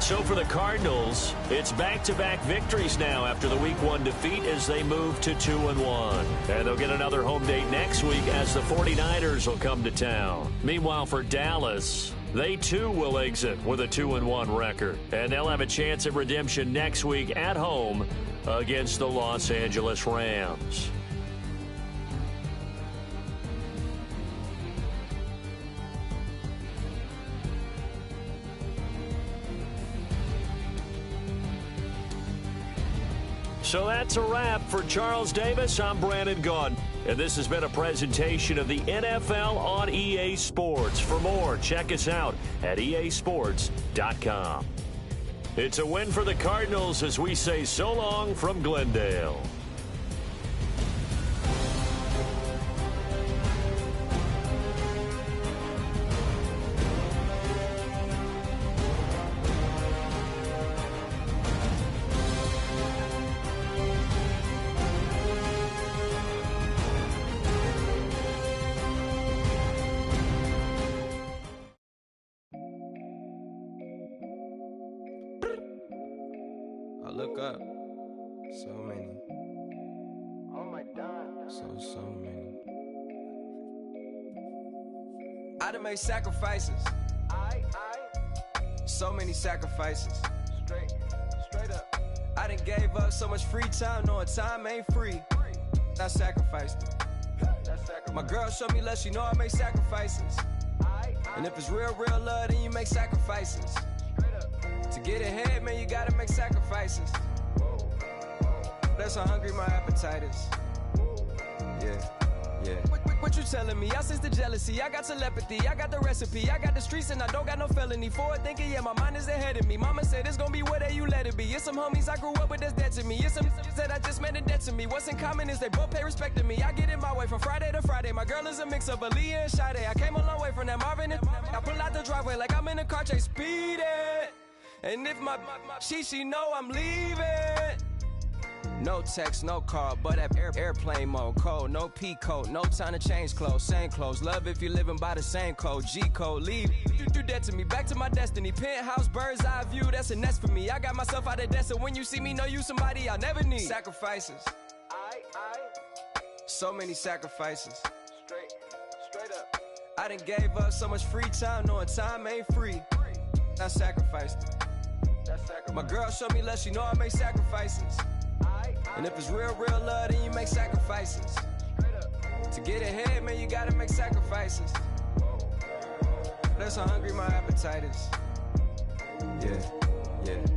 So for the Cardinals, it's back-to-back victories now after the Week 1 defeat as they move to 2-1. And they'll get another home date next week as the 49ers will come to town. Meanwhile, for Dallas, they too will exit with a 2-1 record. And they'll have a chance at redemption next week at home against the Los Angeles Rams. So that's a wrap. For Charles Davis, I'm Brandon Gaudin. And this has been a presentation of the NFL on EA Sports. For more, check us out at easports.com. It's a win for the Cardinals as we say so long from Glendale. Look up. So many. Oh my God. So many. I done made sacrifices. So many sacrifices. Straight up. I done gave up so much free time, knowing time ain't free. I sacrificed it. My girl showed me love, she know I make sacrifices. And if it's real love, then you make sacrifices. To get ahead, man, you gotta make sacrifices. That's how hungry my appetite is. Yeah. What you telling me? I sense the jealousy, I got telepathy, I got the recipe, I got the streets and I don't got no felony. Forward thinking, yeah, my mind is ahead of me. Mama said it's gonna be whatever you let it be. It's some homies I grew up with that's dead to me. It's some that I just met and dead to me. What's in common is they both pay respect to me. I get in my way from Friday to Friday. My girl is a mix of Aaliyah and Sade. I came a long way from that Marvin and I pull out the driveway like I'm in a car chase speeding. And if my she know I'm leaving. No text, no call, but at airplane mode. Code, no P code, no time to change clothes. Same clothes, love if you're living by the same code. G code, leave. You do that to me, back to my destiny. Penthouse, bird's eye view, that's a nest for me. I got myself out of debt, so when you see me, know you somebody I'll never need. Sacrifices. So many sacrifices. Straight up. I done gave up so much free time, knowing time ain't free. I sacrificed it. My girl showed me love, she know I make sacrifices. And if it's real love, then you make sacrifices. To get ahead, man, you gotta make sacrifices. That's how hungry my appetite is. Yeah.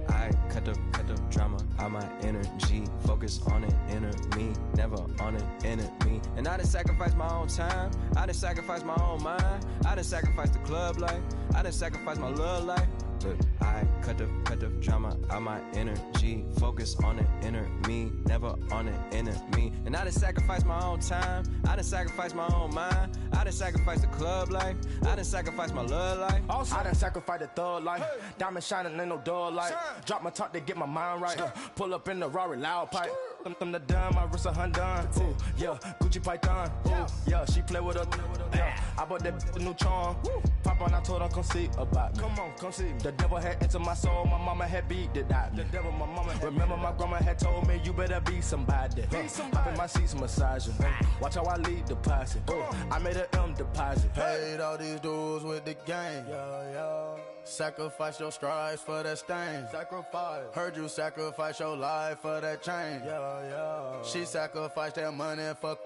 I cut the drama out my energy. Focus on it, inner me, never on it, enemy. And I done sacrificed my own time. I done sacrificed my own mind. I done sacrificed the club life. I done sacrificed my love life. Look, I cut the drama out my energy. Focus on it, inner me, never on it, enemy. And I done sacrificed my own time. I done sacrificed my own mind. I done sacrificed the club life. I done sacrificed my love life. Also, I done sacrificed the thug life. Diamond shining, ain't no dull light. Drop my top to get my mind right. Pull up in the Rari loud pipe. Them the dime, my wrist a Hyundai. Ooh, yeah, Gucci Python. Ooh, yeah, she play with her. Yeah, I bought that a new charm. Pop on, I told her come see about me. Come on, come see me. The devil had entered my soul, my mama had beat it out. The devil, my mama had remember my grandma had told me you better be somebody. Hop in my seats, massaging. Watch how I lead the posse. I made a M deposit. Paid all these dues with the game. Yeah. Sacrifice your strides for that stain. Sacrifice. Heard you sacrifice your life for that change. Yeah. She sacrificed that money for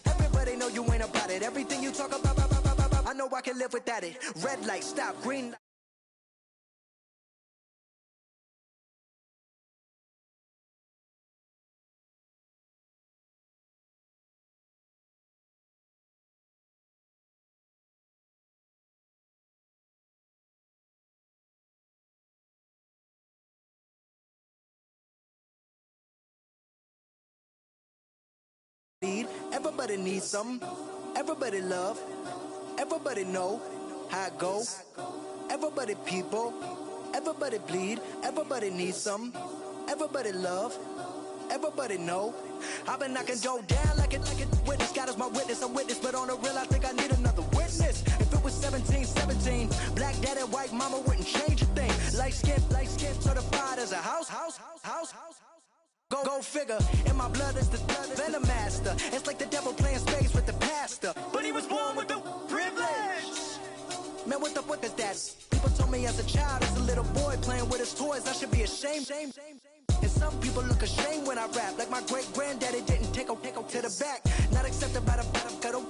Everybody know you ain't about it. Everything you talk about, I know I can live without it. Red light, stop, green light. Everybody needs some. Everybody love. Everybody know how it go. Everybody people. Everybody bleed. Everybody needs some. Everybody love. Everybody know. I've been knocking Joe down like it. Witness, God is my witness. I'm witness, but on the real, I think I need another witness. If it was 17, black daddy, white mama wouldn't change a thing. Light skin, certified as a house. Go figure, in my blood is the venom master. It's like the devil playing spades with the pastor, but he was born with the privilege. Man, what the fuck is that? People told me as a child, as a little boy playing with his toys, I should be ashamed. And some people look ashamed when I rap, like my great granddaddy didn't take a to the back. Not accepted by the ghetto.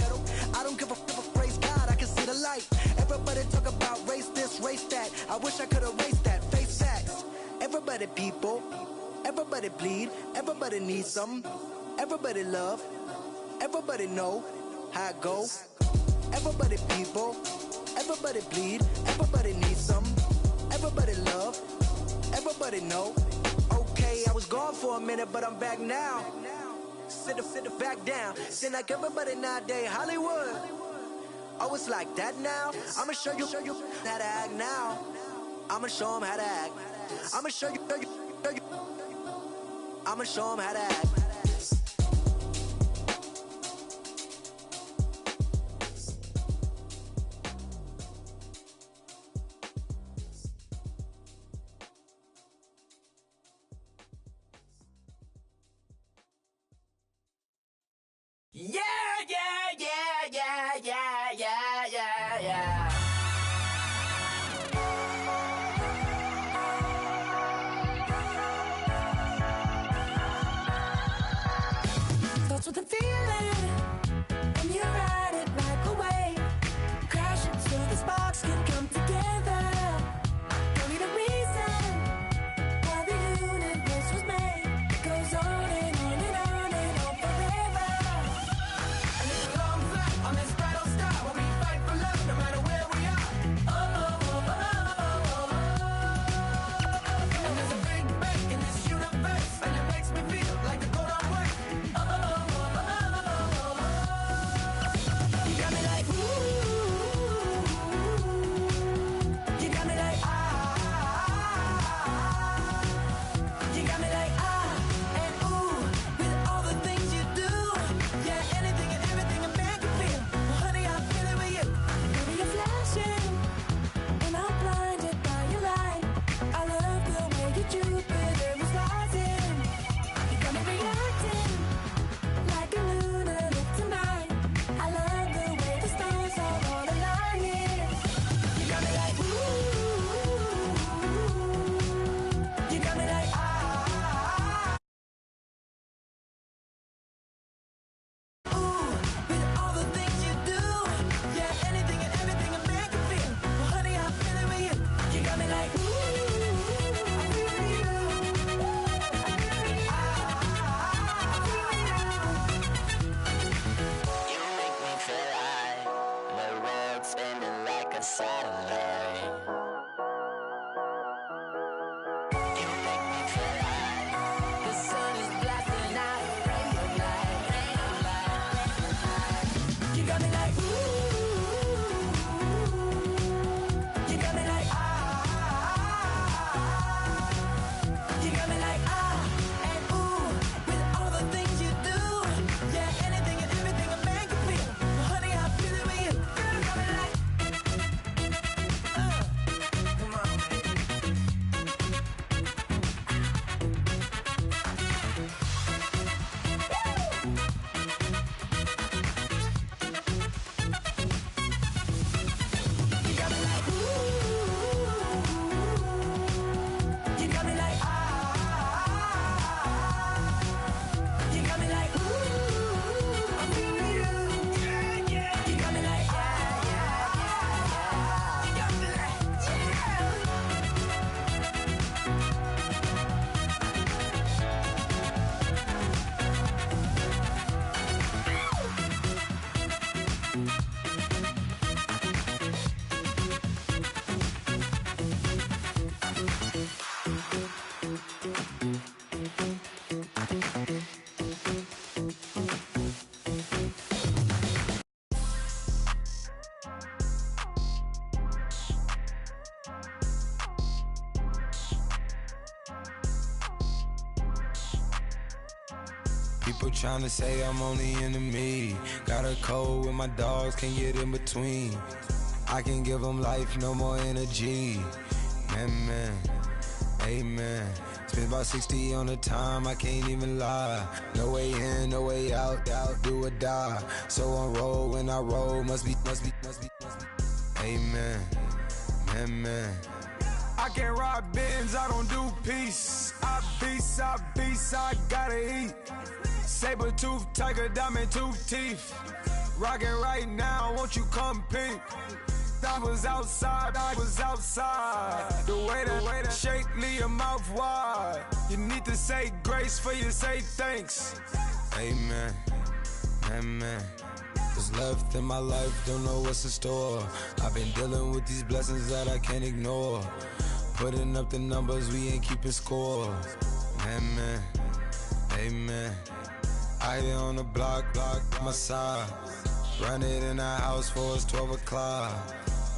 I don't give a praise God, I can see the light. Everybody talk about race this, race that. I wish I could erase that. Face facts. Everybody people. Everybody bleed, everybody needs some. Everybody love, everybody know how it go. Everybody people, everybody bleed, everybody needs some. Everybody love, everybody know. Okay, I was gone for a minute, but I'm back now. Sit back down. Seem like everybody nowadays Hollywood. Oh, it's like that now. I'ma show you how to act now. I'ma show them how to act. I'ma show you. I'ma show them how to act. Yeah. People tryna say I'm only enemy. Got a code with my dogs, can't get in between. I can give them life, no more energy. Man, amen. Spent about 60 on the time, I can't even lie. No way in, no way out, do or die. So on roll, when I roll, must be. Amen, man. I can't ride Benz, I don't do peace. I beast, I gotta eat. Saber tooth, tiger, diamond tooth teeth. Rockin' right now, won't you come peek? I was outside. The way that shake, leave your mouth wide. You need to say grace for you say thanks. Amen, amen. What's left in my life, don't know what's in store. I've been dealing with these blessings that I can't ignore. Putting up the numbers, we ain't keeping score. Amen, amen. I here on the block, my side. Run it in the house for us 12 o'clock.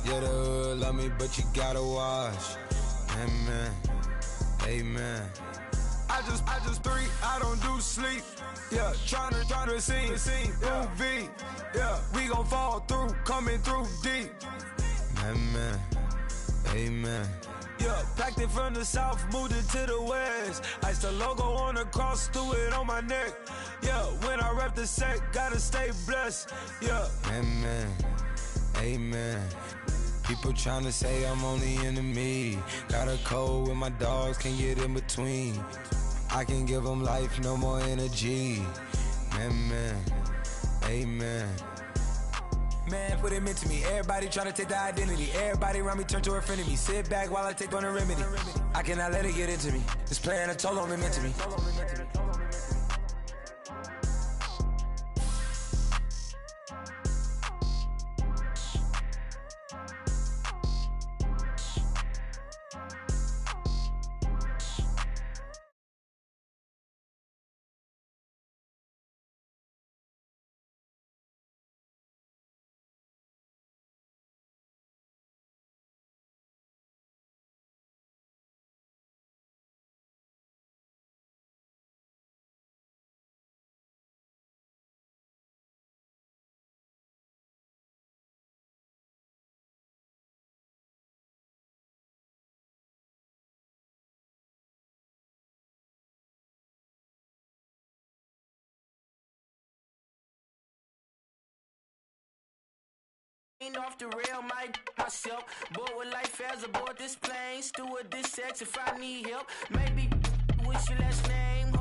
Yeah, the hood love me, but you gotta watch. Amen, amen. I just three, I don't do sleep. Yeah, tryna see, UV. Yeah, we gon' fall through, coming through deep. Amen, amen. Yeah, packed it from the south, moved it to the west. Iced the logo on the cross, threw it on my neck. Yeah, when I rep the set, gotta stay blessed. Yeah. Amen, amen. People tryna say I'm only enemy. Got a code with my dogs, can't get in between. I can give them life, no more energy. Amen, amen. Man, what it meant to me. Everybody trying to take the identity. Everybody around me turn to a friend of me. Sit back while I take on the remedy. I cannot let it get into me. It's playing a toll on me, meant to me. Off the rail, might myself. Bored with life as aboard this plane. Steward this sex if I need help. Maybe what's your last name?